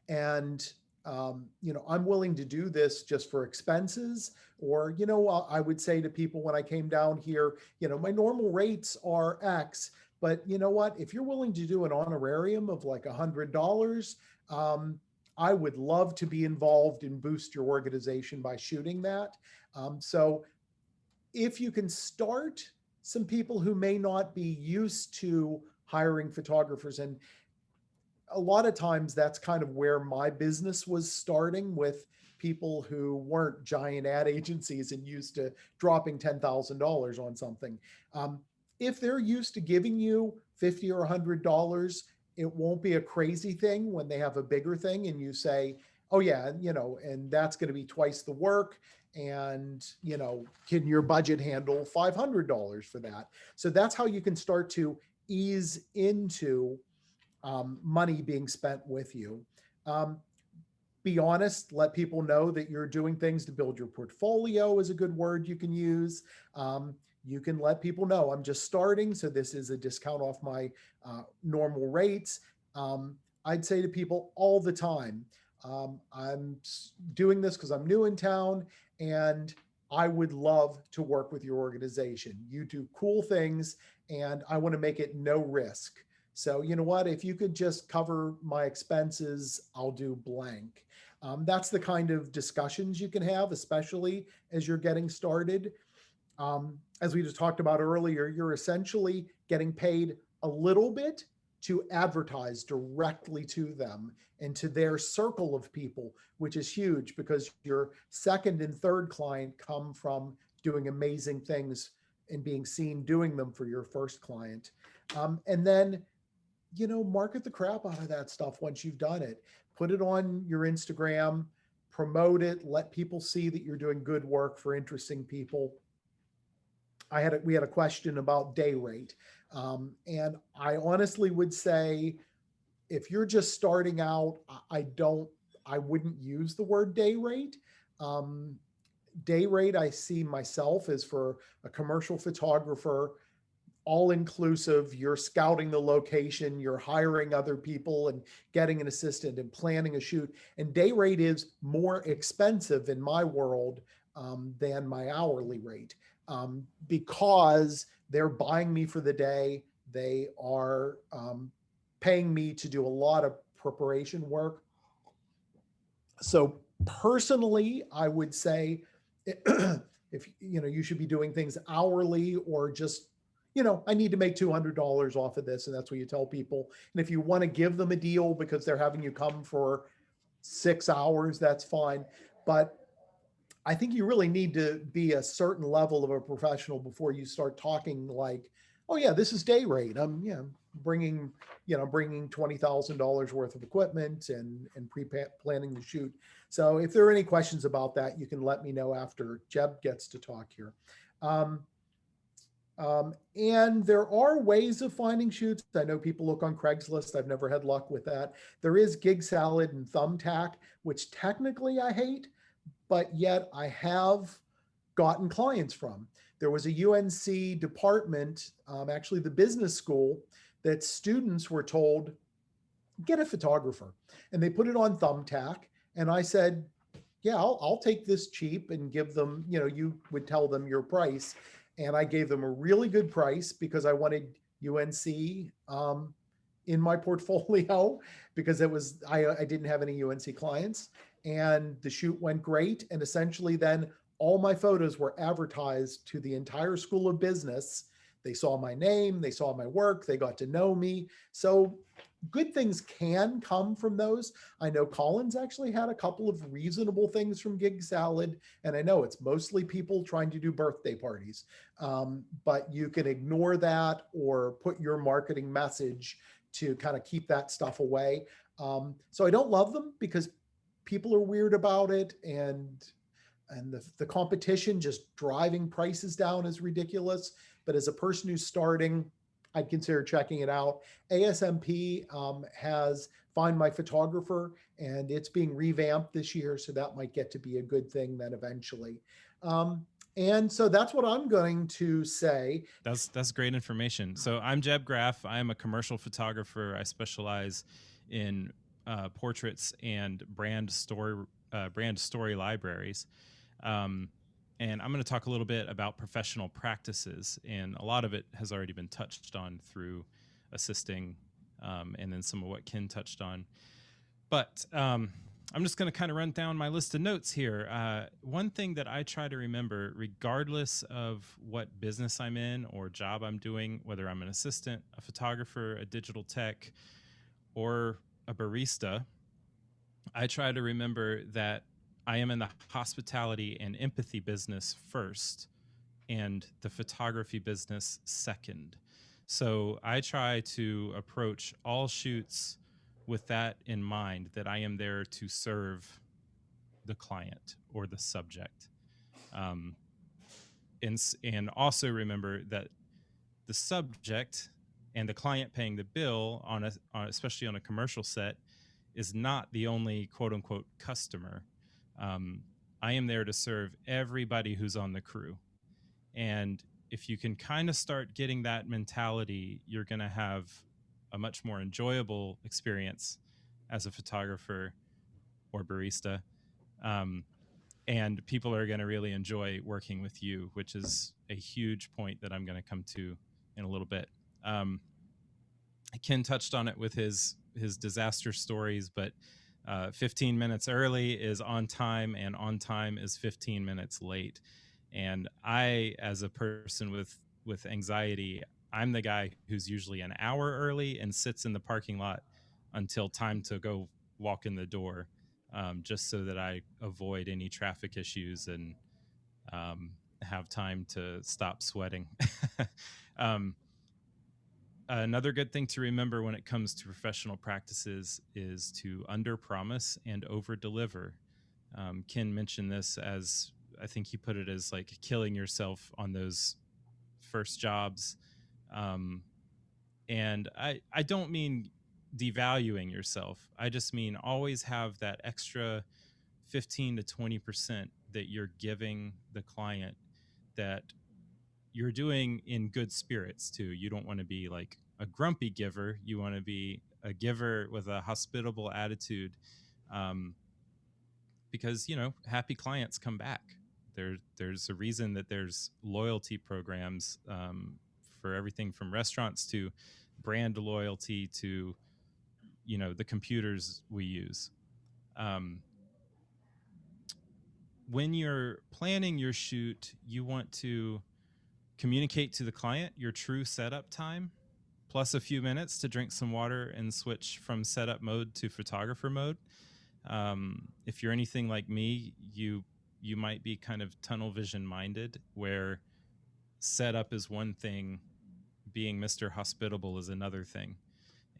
[SPEAKER 1] and you know, I'm willing to do this just for expenses. Or, you know, I would say to people when I came down here, you know, my normal rates are X, but you know what, if you're willing to do an honorarium of like $100, I would love to be involved and boost your organization by shooting that. So if you can start some people who may not be used to hiring photographers, and a lot of times that's kind of where my business was starting, with people who weren't giant ad agencies and used to dropping $10,000 on something. If they're used to giving you $50 or $100, it won't be a crazy thing when they have a bigger thing and you say, oh yeah, you know, and that's going to be twice the work. And, you know, can your budget handle $500 for that? So that's how you can start to ease into money being spent with you. Be honest, let people know that you're doing things to build your portfolio is a good word you can use. You can let people know, I'm just starting, so this is a discount off my normal rates. I'd say to people all the time, I'm doing this because I'm new in town and I would love to work with your organization. You do cool things and I want to make it no risk. So you know what, if you could just cover my expenses, I'll do blank. That's the kind of discussions you can have, especially as you're getting started. As we just talked about earlier, you're essentially getting paid a little bit to advertise directly to them and to their circle of people, which is huge because your second and third client come from doing amazing things and being seen doing them for your first client. And then, you know, market the crap out of that stuff once you've done it. Put it on your Instagram, promote it, let people see that you're doing good work for interesting people. We had a question about day rate. And I honestly would say, if you're just starting out, I wouldn't use the word day rate. Day rate, I see myself as for a commercial photographer, all inclusive. You're scouting the location, you're hiring other people and getting an assistant and planning a shoot. And day rate is more expensive in my world than my hourly rate, because they're buying me for the day. They are paying me to do a lot of preparation work. So personally, I would say if you know, you should be doing things hourly, or just, you know, I need to make $200 off of this, and that's what you tell people. And if you want to give them a deal because they're having you come for 6 hours, that's fine. But I think you really need to be a certain level of a professional before you start talking like, oh yeah, this is day rate. I'm bringing $20,000 worth of equipment and pre-planning the shoot. So if there are any questions about that, you can let me know after Jebb gets to talk here. And there are ways of finding shoots. I know people look on Craigslist. I've never had luck with that. There is Gig Salad and Thumbtack, which technically I hate, but yet I have gotten clients from. There was a UNC department, actually the business school, that students were told, get a photographer. And they put it on Thumbtack. And I said, yeah, I'll take this cheap and give them, you know, you would tell them your price. And I gave them a really good price because I wanted UNC in my portfolio, because it was, I didn't have any UNC clients, and the shoot went great. And essentially then all my photos were advertised to the entire School of Business. They saw my name, they saw my work, they got to know me. So good things can come from those. I know Colin's actually had a couple of reasonable things from Gig Salad, and I know it's mostly people trying to do birthday parties, but you can ignore that or put your marketing message to kind of keep that stuff away. So I don't love them because people are weird about it, and the competition just driving prices down is ridiculous. But as a person who's starting, I'd consider checking it out. ASMP has Find My Photographer, and it's being revamped this year, so that might get to be a good thing then eventually. And so that's what I'm going to say.
[SPEAKER 6] That's great information. So I'm Jebb Graff. I'm a commercial photographer. I specialize in portraits and brand story libraries. And I'm going to talk a little bit about professional practices, and a lot of it has already been touched on through assisting, and then some of what Ken touched on. But I'm just going to kind of run down my list of notes here. One thing that I try to remember, regardless of what business I'm in or job I'm doing, whether I'm an assistant, a photographer, a digital tech, or a barista, I try to remember that I am in the hospitality and empathy business first, and the photography business second. So I try to approach all shoots with that in mind, that I am there to serve the client or the subject. And also remember that the subject and the client paying the bill especially on a commercial set, is not the only quote unquote customer. I am there to serve everybody who's on the crew. And if you can kind of start getting that mentality, you're going to have a much more enjoyable experience as a photographer or barista. And people are going to really enjoy working with you, which is a huge point that I'm going to come to in a little bit. Ken touched on it with his disaster stories, but 15 minutes early is on time, and on time is 15 minutes late. And I, as a person with anxiety, I'm the guy who's usually an hour early and sits in the parking lot until time to go walk in the door, just so that I avoid any traffic issues and have time to stop sweating. Another good thing to remember when it comes to professional practices is to under promise and over deliver. Ken mentioned this as, I think he put it as like killing yourself on those first jobs. And I don't mean devaluing yourself. I just mean always have that extra 15 to 20% that you're giving the client, that you're doing in good spirits too. You don't want to be like a grumpy giver. You want to be a giver with a hospitable attitude, because, you know, happy clients come back. There's a reason that there's loyalty programs, for everything from restaurants to brand loyalty to, you know, the computers we use. When you're planning your shoot, you want to communicate to the client your true setup time, plus a few minutes to drink some water and switch from setup mode to photographer mode. If you're anything like me, you might be kind of tunnel vision minded, where setup is one thing, being Mr. Hospitable is another thing.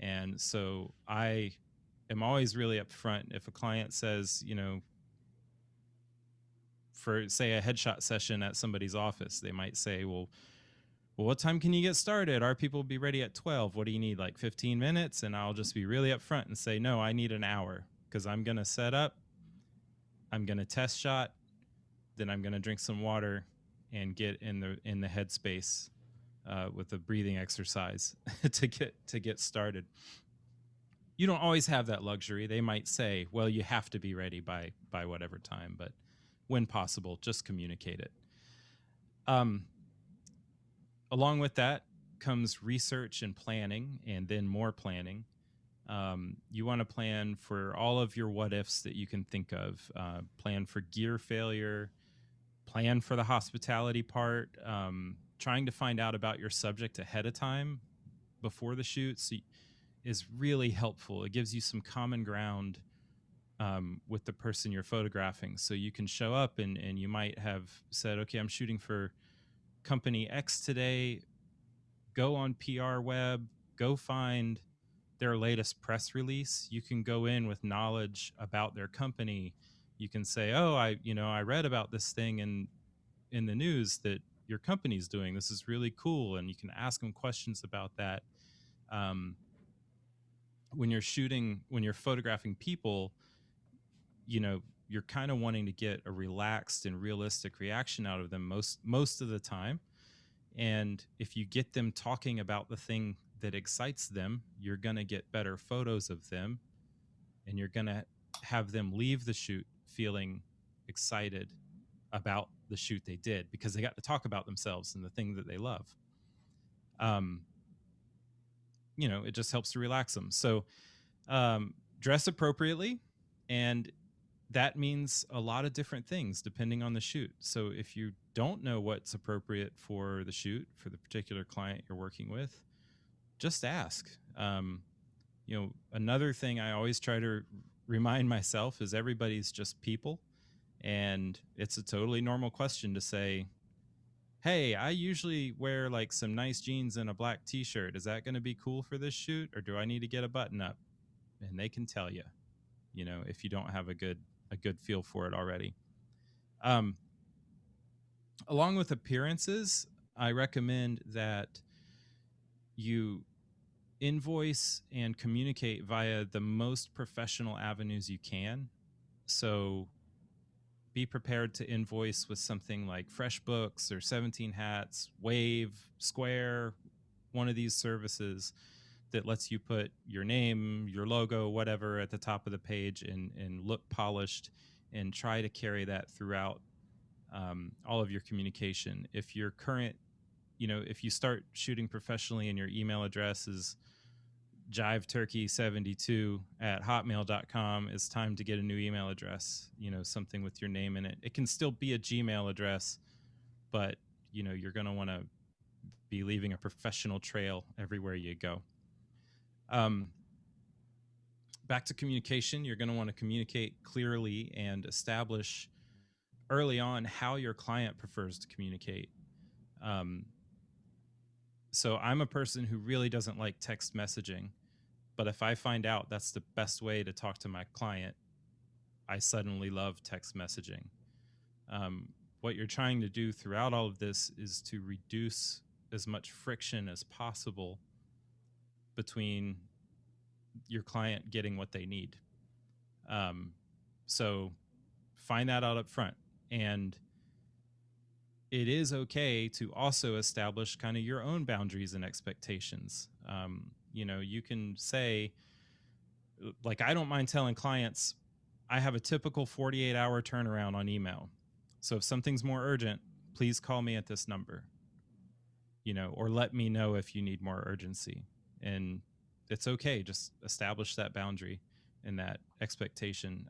[SPEAKER 6] And so I am always really upfront. If a client says, you know, for say a headshot session at somebody's office, they might say, well, what time can you get started? Our people will be ready at 12. What do you need, like 15 minutes? And I'll just be really upfront and say, no, I need an hour, because I'm going to set up, I'm going to test shot, then I'm going to drink some water and get in the headspace with a breathing exercise to get started. You don't always have that luxury. They might say, well, you have to be ready by whatever time, but when possible, just communicate it. Along with that comes research and planning, and then more planning. You want to plan for all of your what ifs that you can think of. Plan for gear failure, plan for the hospitality part, trying to find out about your subject ahead of time before the shoot is really helpful. It gives you some common ground with the person you're photographing. So you can show up and you might have said, okay, I'm shooting for company X today. Go on PR Web, go find their latest press release. You can go in with knowledge about their company. You can say, oh, I read about this thing in the news that your company's doing. This is really cool. And you can ask them questions about that. When you're photographing people, you're kind of wanting to get a relaxed and realistic reaction out of them most of the time. And if you get them talking about the thing that excites them, you're going to get better photos of them, and you're going to have them leave the shoot feeling excited about the shoot they did because they got to talk about themselves and the thing that they love. It just helps to relax them. So dress appropriately, and that means a lot of different things depending on the shoot. So if you don't know what's appropriate for the shoot for the particular client you're working with, just ask. Another thing I always try to remind myself is everybody's just people, and it's a totally normal question to say, hey, I usually wear like some nice jeans and a black t-shirt. Is that going to be cool for this shoot, or do I need to get a button up? And they can tell you, if you don't have a good feel for it already. Along with appearances, I recommend that you invoice and communicate via the most professional avenues you can. So be prepared to invoice with something like FreshBooks or 17 Hats, Wave, Square, one of these services that lets you put your name, your logo, whatever at the top of the page and look polished, and try to carry that throughout all of your communication. If your current, if you start shooting professionally and your email address is jiveturkey72@hotmail.com, it's time to get a new email address, something with your name in it. It can still be a Gmail address, but you're going to want to be leaving a professional trail everywhere you go. Back to communication, you're going to want to communicate clearly and establish early on how your client prefers to communicate. So I'm a person who really doesn't like text messaging, but if I find out that's the best way to talk to my client, I suddenly love text messaging. What you're trying to do throughout all of this is to reduce as much friction as possible between your client getting what they need. So find that out up front. And it is okay to also establish kind of your own boundaries and expectations. You can say, like, I don't mind telling clients, I have a typical 48-hour turnaround on email. So if something's more urgent, please call me at this number, or let me know if you need more urgency. And it's okay. Just establish that boundary and that expectation.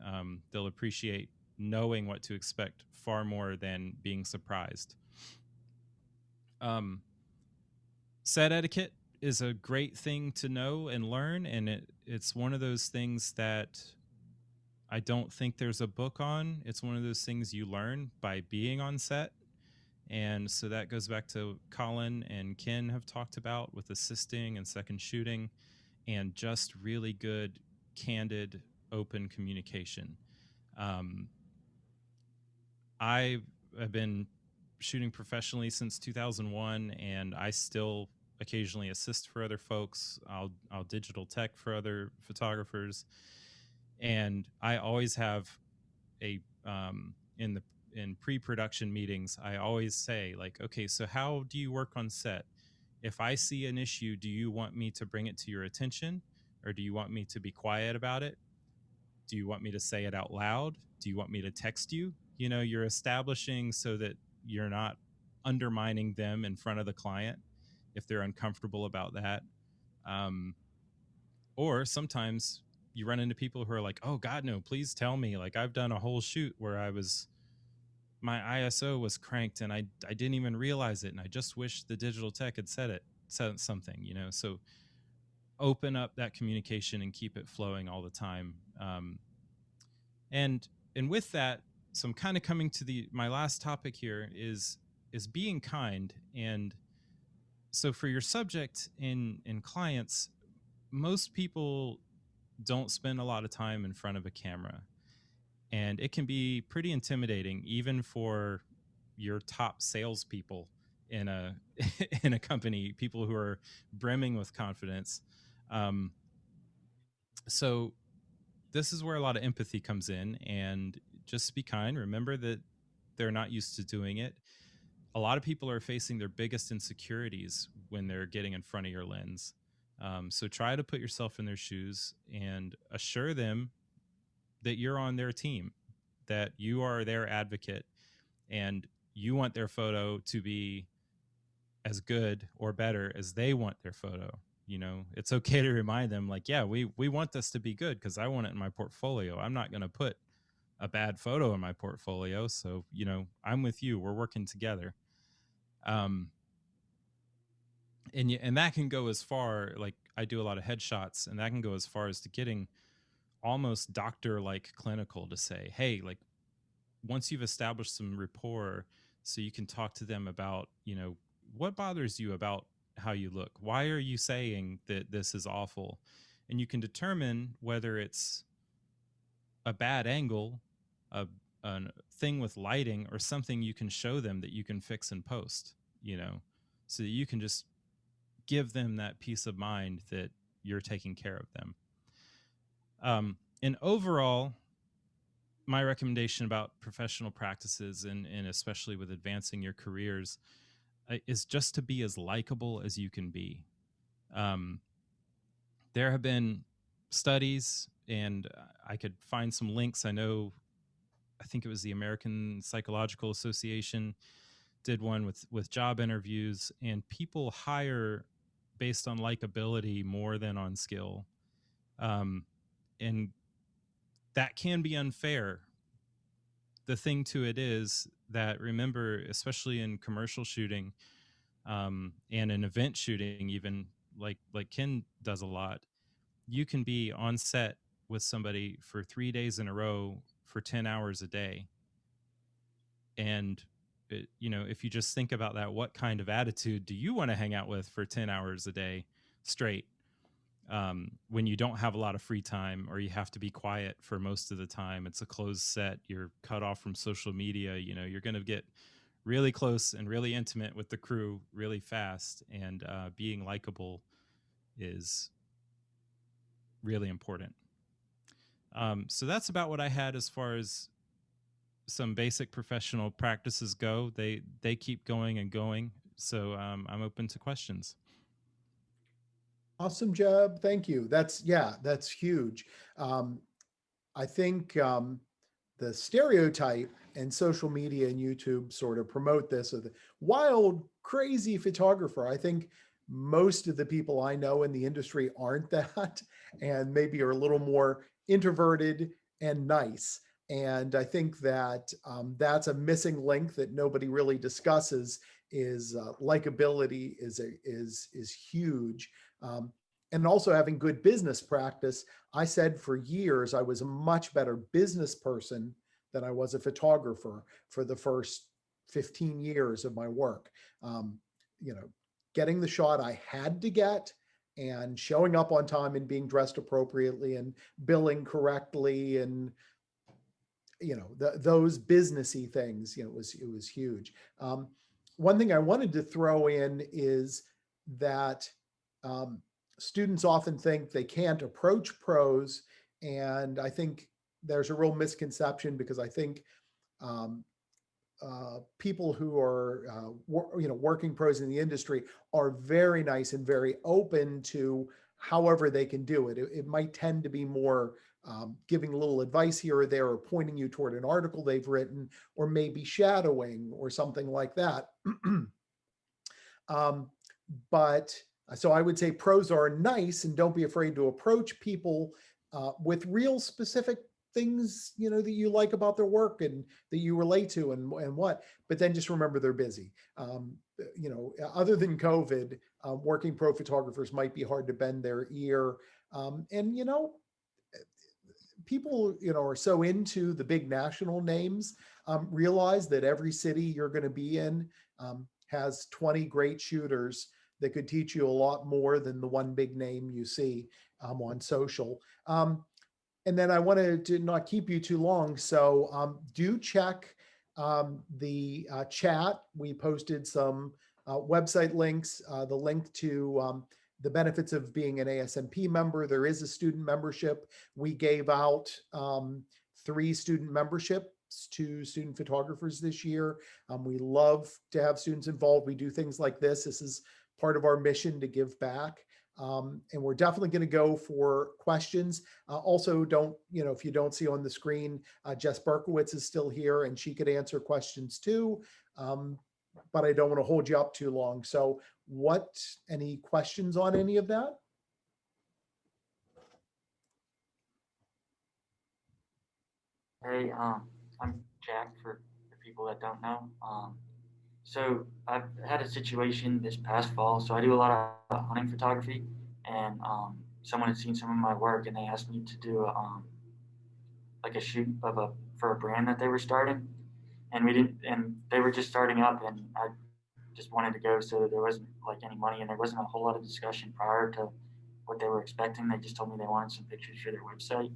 [SPEAKER 6] They'll appreciate knowing what to expect far more than being surprised. Set etiquette is a great thing to know and learn, and it's one of those things that I don't think there's a book on. It's one of those things you learn by being on set. And so that goes back to Colin and Ken have talked about with assisting and second shooting, and just really good, candid, open communication. I have been shooting professionally since 2001, and I still occasionally assist for other folks. I'll digital tech for other photographers, and I always have in pre-production meetings, I always say, like, okay, so how do you work on set? If I see an issue, do you want me to bring it to your attention, or do you want me to be quiet about it? Do you want me to say it out loud? Do you want me to text you? You're establishing so that you're not undermining them in front of the client if they're uncomfortable about that. Or sometimes you run into people who are like, oh God, no, please tell me. Like, I've done a whole shoot where my ISO was cranked and I didn't even realize it. And I just wish the digital tech had said something, so open up that communication and keep it flowing all the time. And with that, so I'm kind of coming to my last topic here is being kind. And so for your subject in clients, most people don't spend a lot of time in front of a camera, and it can be pretty intimidating, even for your top salespeople in a in a company, people who are brimming with confidence. Um, so this is where a lot of empathy comes in, and just be kind. Remember that they're not used to doing it. A lot of people are facing their biggest insecurities when they're getting in front of your lens. So try to put yourself in their shoes and assure them that you're on their team, that you are their advocate, and you want their photo to be as good or better as they want their photo. You know, it's okay to remind them, like, yeah, we want this to be good because I want it in my portfolio. I'm not going to put a bad photo in my portfolio. So, you know, I'm with you. We're working together. And that can go as far, like I do a lot of headshots, and that can go as far as to getting almost doctor-like clinical, to say, hey, like, once you've established some rapport, so you can talk to them about, you know, what bothers you about how you look? Why are you saying that this is awful? And you can determine whether it's a bad angle, a thing with lighting, or something you can show them that you can fix in post, you know, so that you can just give them that peace of mind that you're taking care of them. And overall, my recommendation about professional practices, and especially with advancing your careers, is just to be as likable as you can be. There have been studies, and I could find some links. I think it was the American Psychological Association did one with job interviews, and people hire based on likability more than on skill. And that can be unfair. The thing to it is that, remember, especially in commercial shooting, and in event shooting, even like Ken does a lot, you can be on set with somebody for 3 days in a row for 10 hours a day. And you know, if you just think about that, what kind of attitude do you want to hang out with for 10 hours a day straight, when you don't have a lot of free time, or you have to be quiet for most of the time? It's a closed set. You're cut off from social media. You know, you're going to get really close and really intimate with the crew really fast. And being likable is really important. So that's about what I had as far as some basic professional practices go. They keep going and going. So I'm open to questions.
[SPEAKER 1] Awesome, Jebb. Thank you. That's huge. I think the stereotype and social media and YouTube sort of promote this of the wild, crazy photographer. I think most of the people I know in the industry aren't that, and maybe are a little more introverted and nice. And I think that that's a missing link that nobody really discusses. Is likability is huge. And also having good business practice. I said for years I was a much better business person than I was a photographer for the first 15 years of my work. You know, getting the shot I had to get, and showing up on time, and being dressed appropriately, and billing correctly, and you know, those businessy things. You know, it was huge. One thing I wanted to throw in is that students often think they can't approach pros, and I think there's a real misconception, because I think people who are working pros in the industry are very nice and very open to however they can do it. It might tend to be more giving a little advice here or there, or pointing you toward an article they've written, or maybe shadowing or something like that. But so I would say pros are nice, and don't be afraid to approach people with real specific things, you know, that you like about their work and that you relate to, and what. But then just remember they're busy. You know, other than COVID, working pro photographers might be hard to bend their ear. And you know, people, you know, are so into the big national names, realize that every city you're going to be in has 20 great shooters that could teach you a lot more than the one big name you see on social. And then I wanted to not keep you too long, so do check the chat. We posted some website links, the link to the benefits of being an ASMP member. There is a student membership. We gave out 3 student memberships to student photographers this year. We love to have students involved. We do things like this. This is part of our mission to give back. And we're definitely going to go for questions. Also, don't, if you don't see on the screen, Jess Berkowitz is still here and she could answer questions too. But I don't want to hold you up too long. So any questions on any of that?
[SPEAKER 8] Hey, I'm Jack for the people that don't know. So I've had a situation this past fall. So I do a lot of hunting photography, and someone had seen some of my work, and they asked me to do like a shoot for a brand that they were starting, and they were just starting up, and I just wanted to go. So there wasn't like any money, and there wasn't a whole lot of discussion prior to what they were expecting. They just told me they wanted some pictures for their website.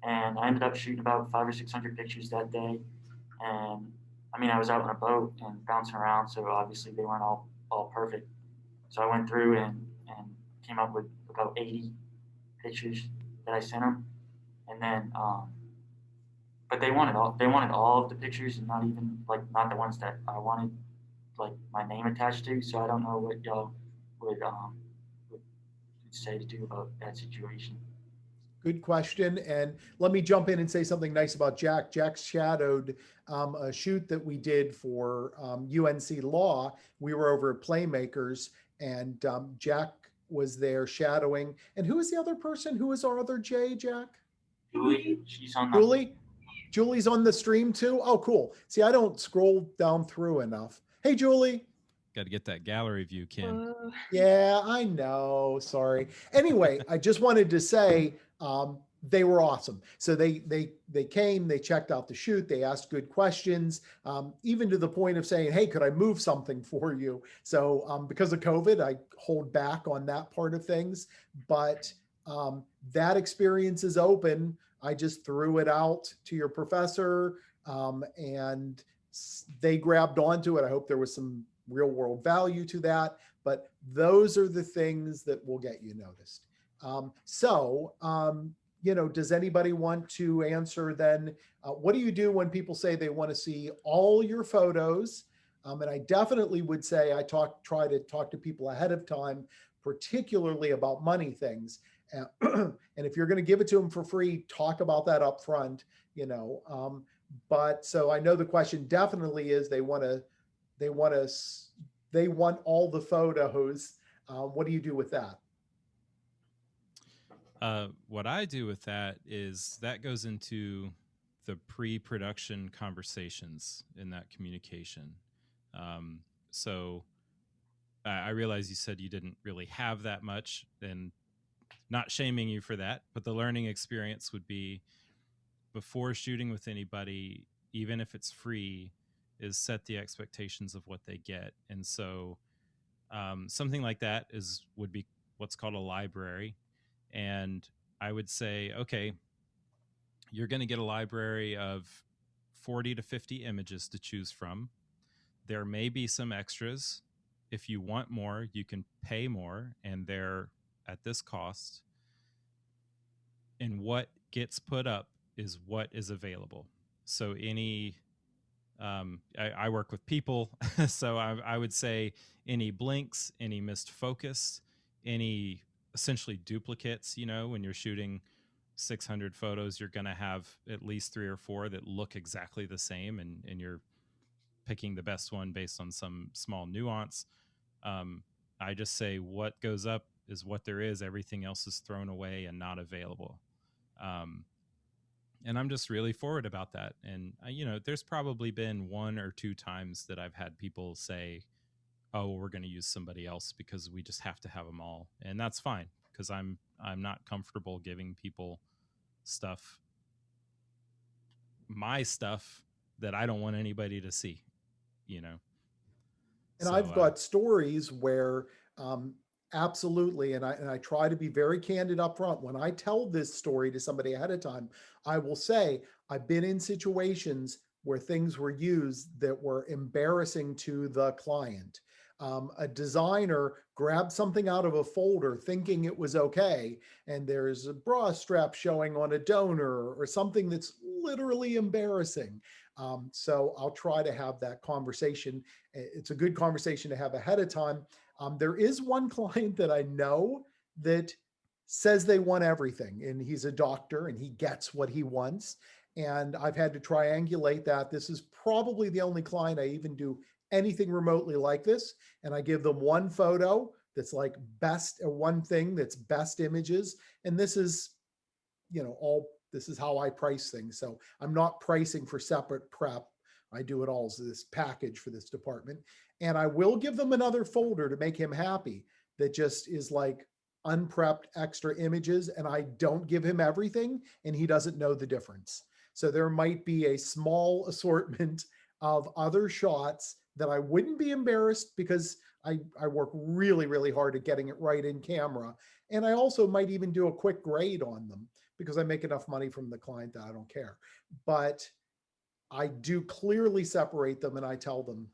[SPEAKER 8] And I ended up shooting about 500 or 600 pictures that day. And I mean, I was out on a boat and bouncing around, so obviously they weren't all perfect. So I went through and came up with about 80 pictures that I sent them. And then, but they wanted all of the pictures, and not the ones that I wanted like my name attached to. So I don't know what y'all would say to do about that situation.
[SPEAKER 1] Good question. And let me jump in and say something nice about Jack. Jack shadowed a shoot that we did for UNC Law. We were over at Playmakers, and Jack was there shadowing. And who was the other person? Who was our other J, Jack?
[SPEAKER 8] Julie. She's on
[SPEAKER 1] Julie? Julie's on the stream too? Oh, cool. See, I don't scroll down through enough. Hey, Julie.
[SPEAKER 6] Got to get that gallery view, Ken.
[SPEAKER 1] Yeah, I know. Sorry. Anyway, I just wanted to say they were awesome. So they came, they checked out the shoot, they asked good questions, even to the point of saying, hey, could I move something for you? So because of COVID, I hold back on that part of things, but that experience is open. I just threw it out to your professor and they grabbed onto it. I hope there was some real world value to that, but those are the things that will get you noticed. Does anybody want to answer then? What do you do when people say they want to see all your photos? And I definitely would say I try to talk to people ahead of time, particularly about money things. And if you're going to give it to them for free, talk about that up front, but so I know the question definitely is they want all the photos. What do you do with that?
[SPEAKER 6] What I do with that is that goes into the pre-production conversations in that communication. So I realize you said you didn't really have that much, and not shaming you for that, but the learning experience would be before shooting with anybody, even if it's free, is set the expectations of what they get. And so something like that would be what's called a library. And I would say, okay, you're going to get a library of 40 to 50 images to choose from. There may be some extras. If you want more, you can pay more, and they're at this cost. And what gets put up is what is available. So I work with people, so I would say any blinks, any missed focus, any essentially duplicates, when you're shooting 600 photos, you're going to have at least 3 or 4 that look exactly the same, and you're picking the best one based on some small nuance. I just say what goes up is what there is. Everything else is thrown away and not available. And I'm just really forward about that. And, there's probably been 1 or 2 times that I've had people say, oh, well, we're going to use somebody else because we just have to have them all. And that's fine, because I'm not comfortable giving people my stuff that I don't want anybody to see,
[SPEAKER 1] And I've got stories where Absolutely. And I try to be very candid up front. When I tell this story to somebody ahead of time, I will say, I've been in situations where things were used that were embarrassing to the client. A designer grabbed something out of a folder thinking it was okay, and there's a bra strap showing on a donor or something that's literally embarrassing. So I'll try to have that conversation. It's a good conversation to have ahead of time. There is one client that I know that says they want everything, and he's a doctor and he gets what he wants. And I've had to triangulate that. This is probably the only client I even do anything remotely like this. And I give them one photo that's like best, one thing that's best images. And this is, this is how I price things. So I'm not pricing for separate prep. I do it all as this package for this department. And I will give them another folder to make him happy that just is like unprepped extra images. And I don't give him everything, and he doesn't know the difference. So there might be a small assortment of other shots that I wouldn't be embarrassed, because I work really, really hard at getting it right in camera. And I also might even do a quick grade on them because I make enough money from the client that I don't care. But I do clearly separate them, and I tell them,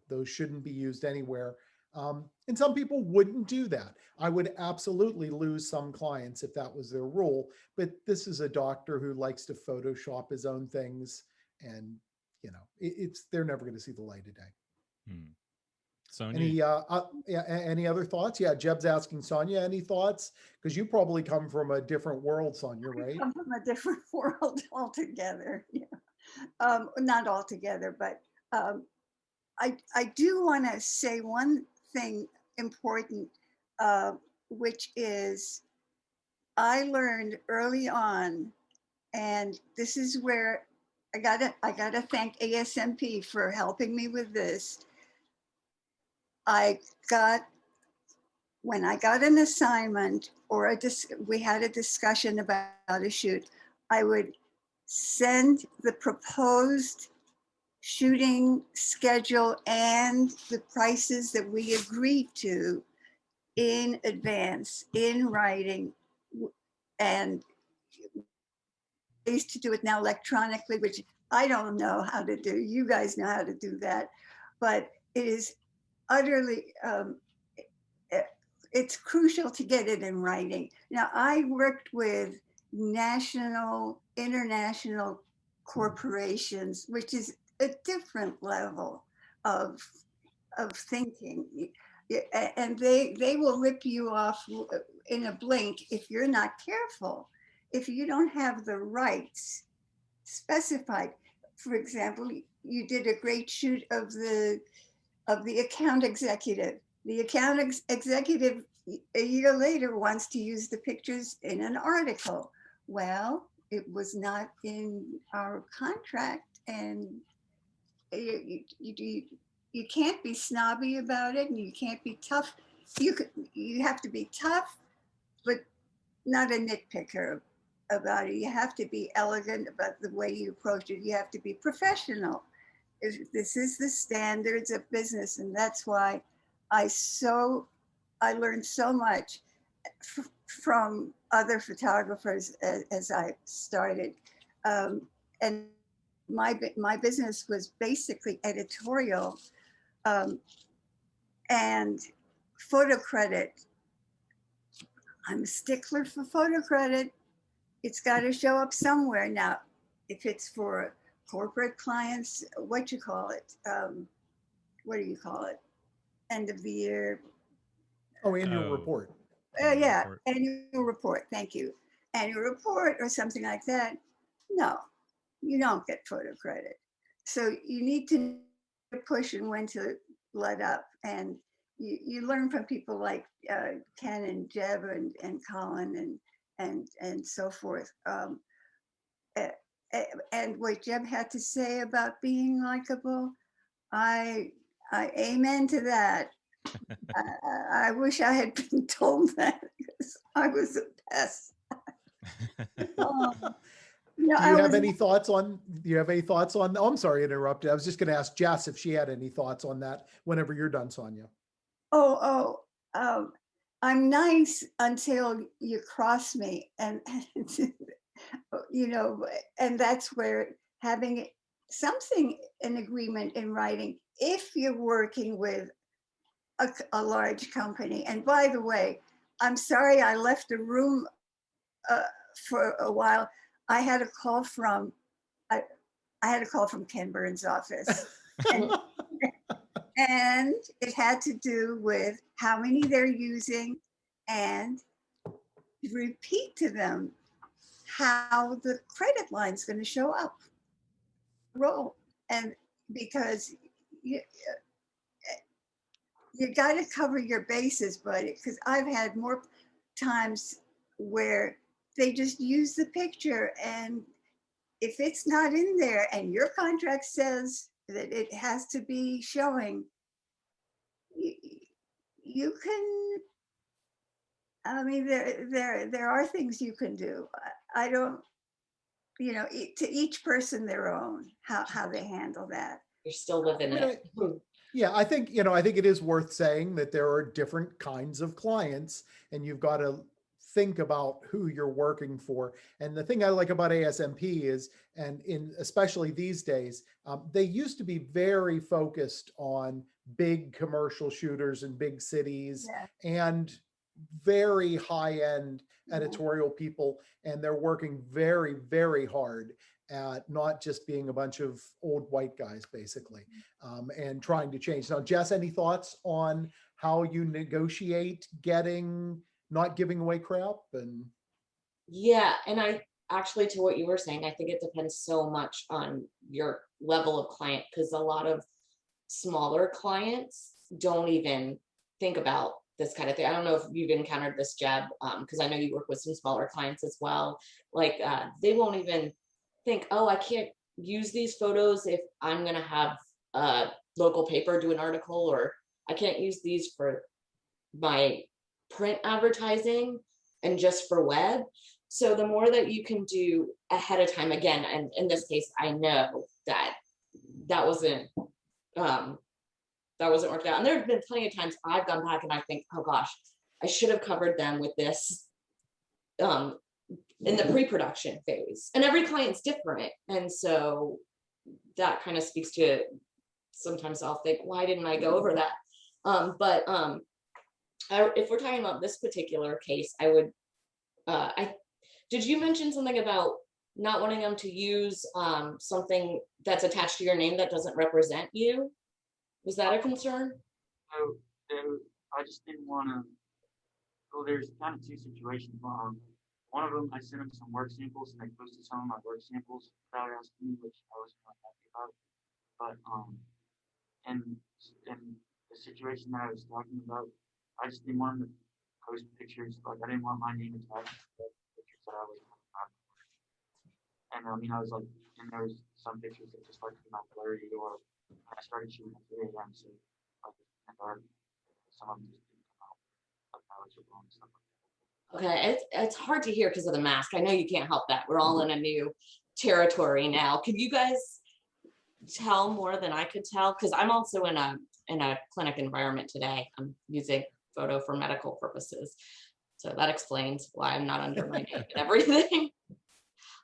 [SPEAKER 1] those shouldn't be used anywhere. And some people wouldn't do that. I would absolutely lose some clients if that was their rule. But this is a doctor who likes to Photoshop his own things, and they're never going to see the light of day.
[SPEAKER 6] Sonia?
[SPEAKER 1] Any other thoughts? Yeah, Jebb's asking Sonia, any thoughts? Because you probably come from a different world, Sonia, right?
[SPEAKER 5] I come from a different world altogether. Yeah. Not altogether, but I do want to say one thing important, which is I learned early on, and this is where I gotta thank ASMP for helping me with this. When I got an assignment or we had a discussion about a shoot, I would send the proposed shooting schedule and the prices that we agreed to in advance, in writing. And I used to do it now electronically, which I don't know how to do. You guys know how to do that. But it is utterly, it's crucial to get it in writing. Now, I worked with national, international corporations, which is a different level of thinking. And they will rip you off in a blink if you're not careful. If you don't have the rights specified. For example, you did a great shoot of the account executive. The account executive a year later wants to use the pictures in an article. Well, it was not in our contract, and you can't be snobby about it, and you can't be tough. You have to be tough, but not a nitpicker about it. You have to be elegant about the way you approach it. You have to be professional. This is the standards of business, and that's why I learned so much from other photographers as I started. And my business was basically editorial and photo credit. I'm a stickler for photo credit. It's got to show up somewhere. Now, if it's for corporate clients, what do you call it? End of the year.
[SPEAKER 1] Oh, annual report.
[SPEAKER 5] Yeah, annual report. Thank you. Annual report or something like that. No, you don't get photo credit. So you need to push and when to let up. And you learn from people like Ken and Jebb and Colin and so forth. And what Jebb had to say about being likable, I amen to that. I wish I had been told that, because I was a pest.
[SPEAKER 1] Do you have any thoughts on, oh, I'm sorry, I interrupted. I was just going to ask Jess if she had any thoughts on that whenever you're done, Sonia.
[SPEAKER 5] I'm nice until you cross me, and you know, and that's where having something, an agreement in writing, if you're working with a large company. And by the way, I'm sorry I left the room for a while. I had a call from Ken Burns' office. And it had to do with how many they're using and repeat to them how the credit line's going to show up. Roll. And because you got to cover your bases, buddy, because I've had more times where they just use the picture, and if it's not in there and your contract says that it has to be showing, you can, I mean, there are things you can do. I don't, you know, to each person their own, how they handle that.
[SPEAKER 4] You're still living it.
[SPEAKER 1] Yeah, I think, you know, I think it is worth saying that there are different kinds of clients, and you've got to think about who you're working for. And the thing I like about ASMP is, and in especially these days, they used to be very focused on big commercial shooters in big cities, and very high-end editorial people, and they're working very, very hard at not just being a bunch of old white guys, basically, and trying to change. Now, Jess, any thoughts on how you negotiate not giving away crap? And
[SPEAKER 4] yeah, and I actually, to what you were saying, I think it depends so much on your level of client, because a lot of smaller clients don't even think about this kind of thing. I don't know if you've encountered this, Jebb, because I know you work with some smaller clients as well. Like they won't even think, oh, I can't use these photos if I'm going to have a local paper do an article, or I can't use these for my print advertising and just for web. So the more that you can do ahead of time, again, and in this case, I know that wasn't worked out. And there have been plenty of times I've gone back and I think, oh gosh, I should have covered them with this in the pre-production phase. And every client's different. And so that kind of speaks to, sometimes I'll think, why didn't I go over that? If we're talking about this particular case, I would, did you mention something about not wanting them to use something that's attached to your name that doesn't represent you? Was that a concern?
[SPEAKER 8] So I just didn't want to. Well, there's kind of two situations. One of them, I sent them some work samples, and they posted some of my work samples without asking me, which I wasn't really happy about. But and the situation that I was talking about, I just didn't want them to post pictures. Like, I didn't want my name attached to the pictures that I was on. And I mean, I was like, and there was some pictures that just like came out blurry, or I started shooting at 3 a.m. So like, and some of them just didn't come out like knowledgeable and stuff like that.
[SPEAKER 4] Okay, it's hard to hear because of the mask. I know you can't help that. We're all in a new territory now. Can you guys tell more than I could tell? Because I'm also in a clinic environment today. I'm using photo for medical purposes, so that explains why I'm not under my name and everything.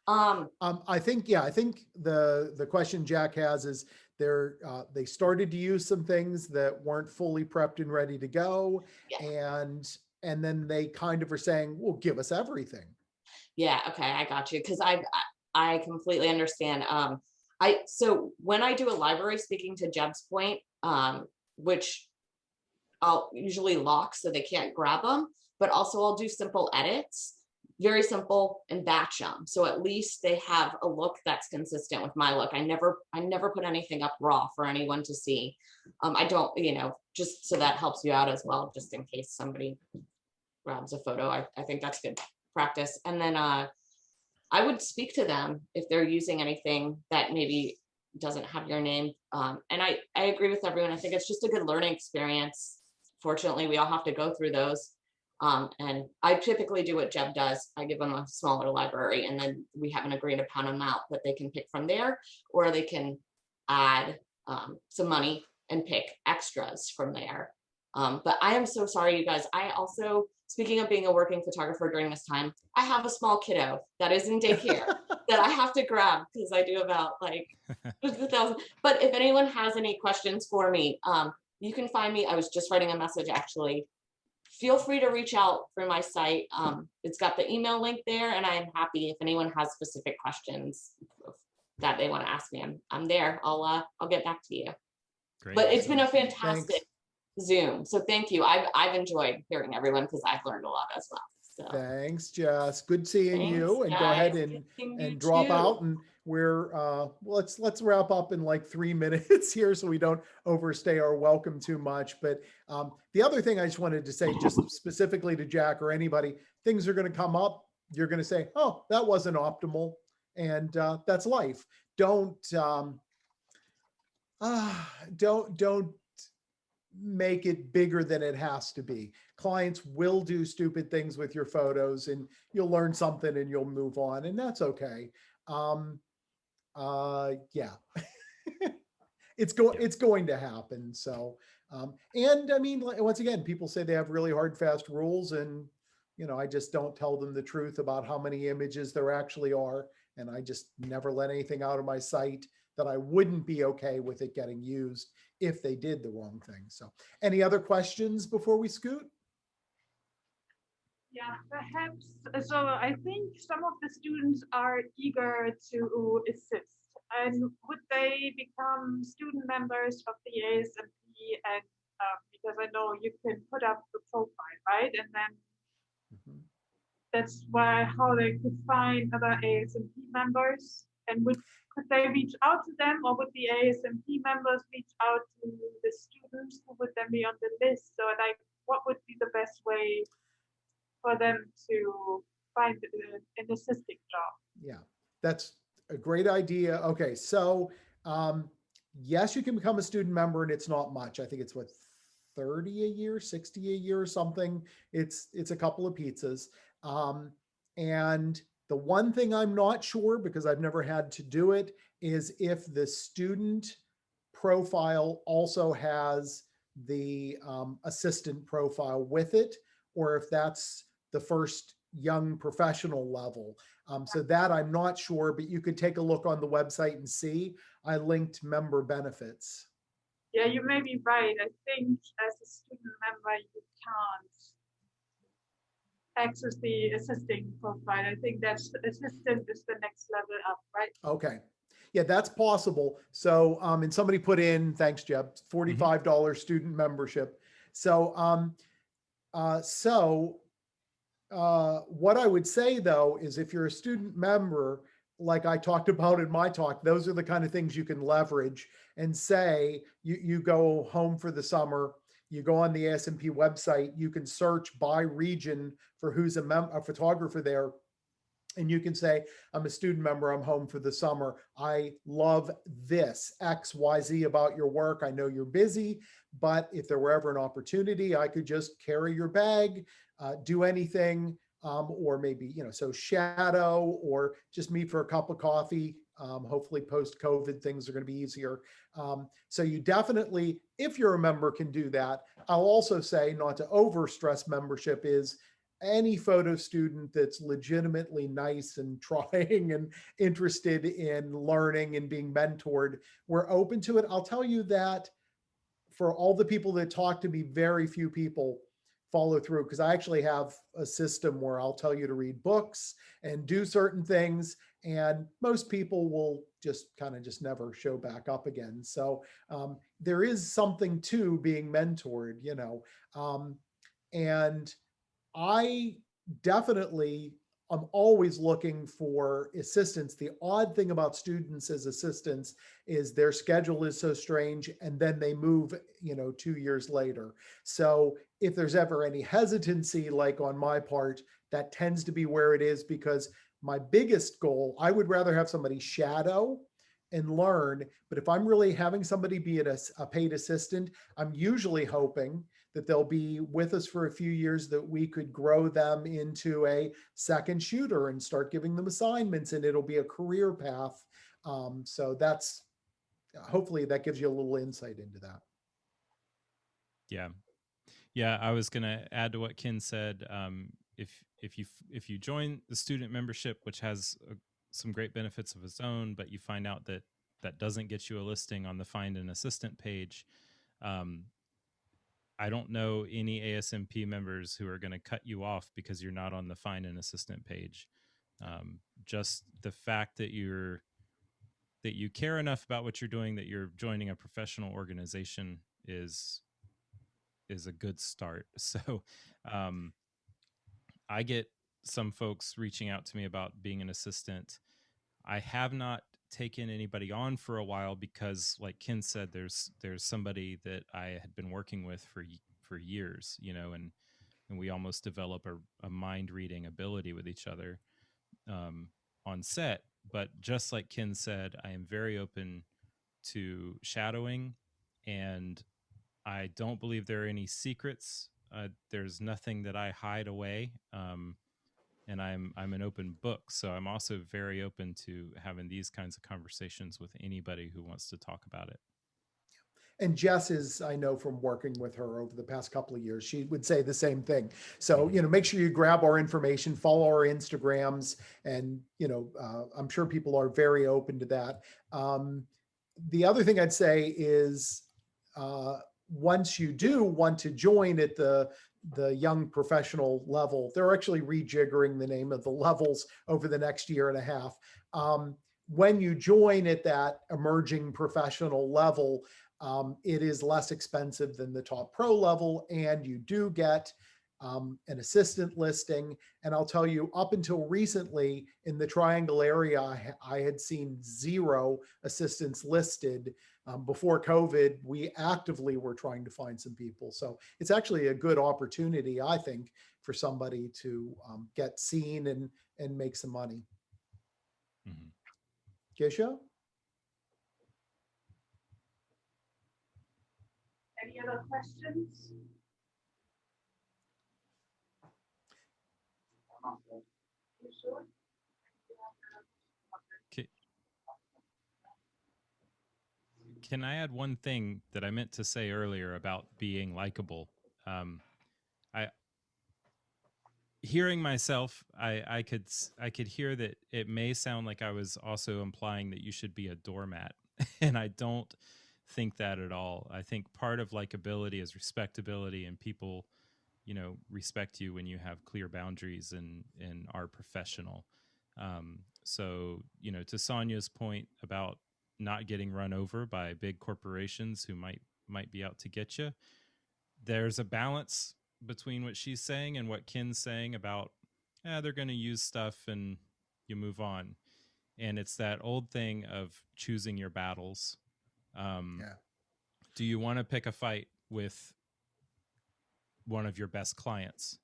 [SPEAKER 1] I think the question Jack has is they started to use some things that weren't fully prepped and ready to go, and then they kind of are saying, well, give us everything.
[SPEAKER 4] Yeah, okay, I got you, because I completely understand. So when I do a library, speaking to Jebb's point, which I'll usually lock so they can't grab them, but also I'll do simple edits, very simple, and batch them. So at least they have a look that's consistent with my look. I never put anything up raw for anyone to see. I don't, just so that helps you out as well, just in case somebody grabs a photo. I think that's good practice. And then I would speak to them if they're using anything that maybe doesn't have your name. And I agree with everyone. I think it's just a good learning experience. Fortunately, we all have to go through those. And I typically do what Jebb does. I give them a smaller library, and then we have an agreed upon amount that they can pick from there, or they can add some money and pick extras from there. But I am so sorry, you guys. I also, speaking of being a working photographer during this time, I have a small kiddo that is in daycare that I have to grab because I do about like 1,000. But if anyone has any questions for me, you can find me. I was just writing a message actually. Feel free to reach out for my site. It's got the email link there, and I am happy if anyone has specific questions that they want to ask me. I'm there. I'll get back to you.
[SPEAKER 6] Great.
[SPEAKER 4] But it's been a fantastic
[SPEAKER 1] Thanks.
[SPEAKER 4] Zoom. So thank you. I've enjoyed hearing everyone because I've learned a lot as well. So
[SPEAKER 1] Thanks, Jess. Good seeing
[SPEAKER 4] thanks,
[SPEAKER 1] you. And go
[SPEAKER 4] guys.
[SPEAKER 1] ahead
[SPEAKER 4] Good seeing you
[SPEAKER 1] and drop
[SPEAKER 4] too.
[SPEAKER 1] out. And we're let's wrap up in like 3 minutes here so we don't overstay our welcome too much. But the other thing I just wanted to say, just specifically to Jack or anybody, things are going to come up. You're going to say, "Oh, that wasn't optimal," and that's life. Don't make it bigger than it has to be. Clients will do stupid things with your photos, and you'll learn something and you'll move on, and that's okay. Yeah. It's going to happen. So and I mean, once again, people say they have really hard, fast rules, and I just don't tell them the truth about how many images there actually are, and I just never let anything out of my site that I wouldn't be okay with it getting used if they did the wrong thing. So any other questions before we scoot?
[SPEAKER 3] Yeah, perhaps. So I think some of the students are eager to assist. And would they become student members of the ASMP? And because I know you can put up the profile, right? And then that's how they could find other ASMP members. And could they reach out to them, or would the ASMP members reach out to the students who would then be on the list? So like, what would be the best way for them to find an assisting job?
[SPEAKER 1] Yeah, that's a great idea. Okay, so yes, you can become a student member, and it's not much. I think it's what, 30 a year, 60 a year or something. It's a couple of pizzas. And the one thing I'm not sure, because I've never had to do it, is if the student profile also has the assistant profile with it, or if that's the first young professional level. So that I'm not sure, but you could take a look on the website and see. I linked member benefits.
[SPEAKER 3] Yeah, you may be right. I think as a student member, you can't access the assisting profile. I think that's assistant is the next level up, right?
[SPEAKER 1] Okay. Yeah, that's possible. So, and somebody put in, thanks, Jebb, $45 student membership. So, what I would say though, is if you're a student member, like I talked about in my talk, those are the kind of things you can leverage and say, you go home for the summer, you go on the ASMP website, you can search by region for who's a photographer there. And you can say, I'm a student member, I'm home for the summer. I love this X, Y, Z about your work. I know you're busy, but if there were ever an opportunity, I could just carry your bag, do anything, or maybe, so shadow, or just meet for a cup of coffee. Hopefully post-COVID, things are going to be easier. So you definitely, if you're a member, can do that. I'll also say, not to overstress membership, is any photo student that's legitimately nice and trying and interested in learning and being mentored, we're open to it. I'll tell you that for all the people that talk to me, very few people follow through, because I actually have a system where I'll tell you to read books and do certain things, and most people will just never show back up again. So there is something to being mentored, and I definitely am always looking for assistants. The odd thing about students as assistants is their schedule is so strange, and then they move, 2 years later. So if there's ever any hesitancy, like on my part, that tends to be where it is, because my biggest goal, I would rather have somebody shadow and learn. But if I'm really having somebody be a paid assistant, I'm usually hoping that they'll be with us for a few years, that we could grow them into a second shooter and start giving them assignments, and it'll be a career path. So hopefully that gives you a little insight into that.
[SPEAKER 6] Yeah. Yeah, I was going to add to what Ken said. If you join the student membership, which has some great benefits of its own, but you find out that that doesn't get you a listing on the Find an Assistant page, I don't know any ASMP members who are going to cut you off because you're not on the Find an Assistant page. Just the fact that you care enough about what you're doing that you're joining a professional organization is a good start. So I get some folks reaching out to me about being an assistant. I have not taken anybody on for a while because, like Ken said, there's somebody that I had been working with for years, you know, and we almost develop a mind reading ability with each other on set. But just like Ken said, I am very open to shadowing, and I don't believe there are any secrets. There's nothing that I hide away, and I'm an open book. So I'm also very open to having these kinds of conversations with anybody who wants to talk about it.
[SPEAKER 1] And Jess is, I know from working with her over the past couple of years, she would say the same thing. So, you know, make sure you grab our information, follow our Instagrams, and, you know, I'm sure people are very open to that. The other thing I'd say is once you do want to join at the young professional level, they're actually rejiggering the name of the levels over the next year and a half. When you join at that emerging professional level, it is less expensive than the top pro level, and you do get an assistant listing. And I'll tell you, up until recently in the Triangle area, I had seen 0 assistants listed. Before COVID, we actively were trying to find some people. So it's actually a good opportunity, I think, for somebody to get seen and make some money.
[SPEAKER 6] Mm-hmm.
[SPEAKER 1] Gesche?
[SPEAKER 3] Any other questions? You sure?
[SPEAKER 6] Can I add one thing that I meant to say earlier about being likable? Hearing myself, I could hear that it may sound like I was also implying that you should be a doormat, and I don't think that at all. I think part of likability is respectability, and people, you know, respect you when you have clear boundaries and are professional. So, you know, to Sonia's point about not getting run over by big corporations who might be out to get you, there's a balance between what she's saying and what Ken's saying about they're going to use stuff and you move on. And it's that old thing of choosing your battles. Do you want to pick a fight with one of your best clients?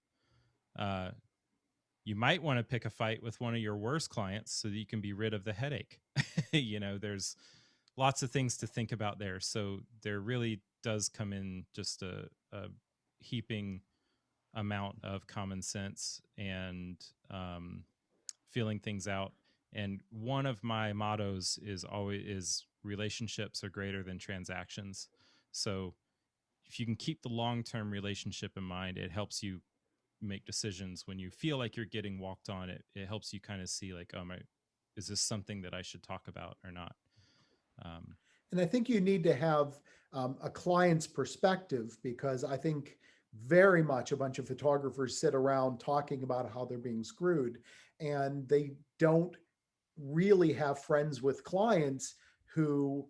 [SPEAKER 6] You might want to pick a fight with one of your worst clients so that you can be rid of the headache. You know, there's lots of things to think about there. So there really does come in just a heaping amount of common sense and feeling things out. And one of my mottos is relationships are greater than transactions. So if you can keep the long-term relationship in mind, it helps you make decisions when you feel like you're getting walked on. It helps you kind of see like, is this something that I should talk about or not?
[SPEAKER 1] And I think you need to have a client's perspective, because I think very much a bunch of photographers sit around talking about how they're being screwed, and they don't really have friends with clients who,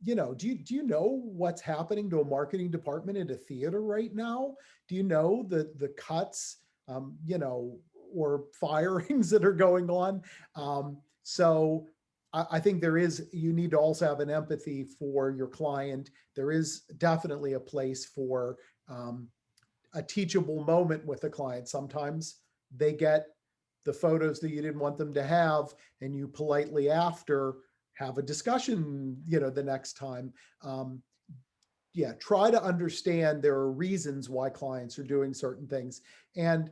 [SPEAKER 1] you know, do you know what's happening to a marketing department at a theater right now? Do you know the cuts, you know, or firings that are going on? So I think you need to also have an empathy for your client. There is definitely a place for a teachable moment with a client. Sometimes they get the photos that you didn't want them to have, and you politely after have a discussion, you know, the next time. Try to understand there are reasons why clients are doing certain things. And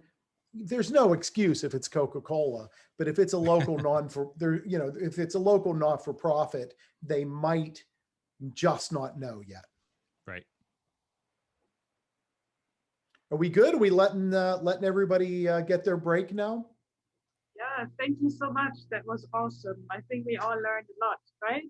[SPEAKER 1] there's no excuse if it's Coca-Cola, but if it's a local if it's a local not-for-profit, they might just not know yet.
[SPEAKER 6] Right.
[SPEAKER 1] Are we good? Are we letting everybody get their break now?
[SPEAKER 3] Yeah, thank you so much. That was awesome. I think we all learned a lot, right?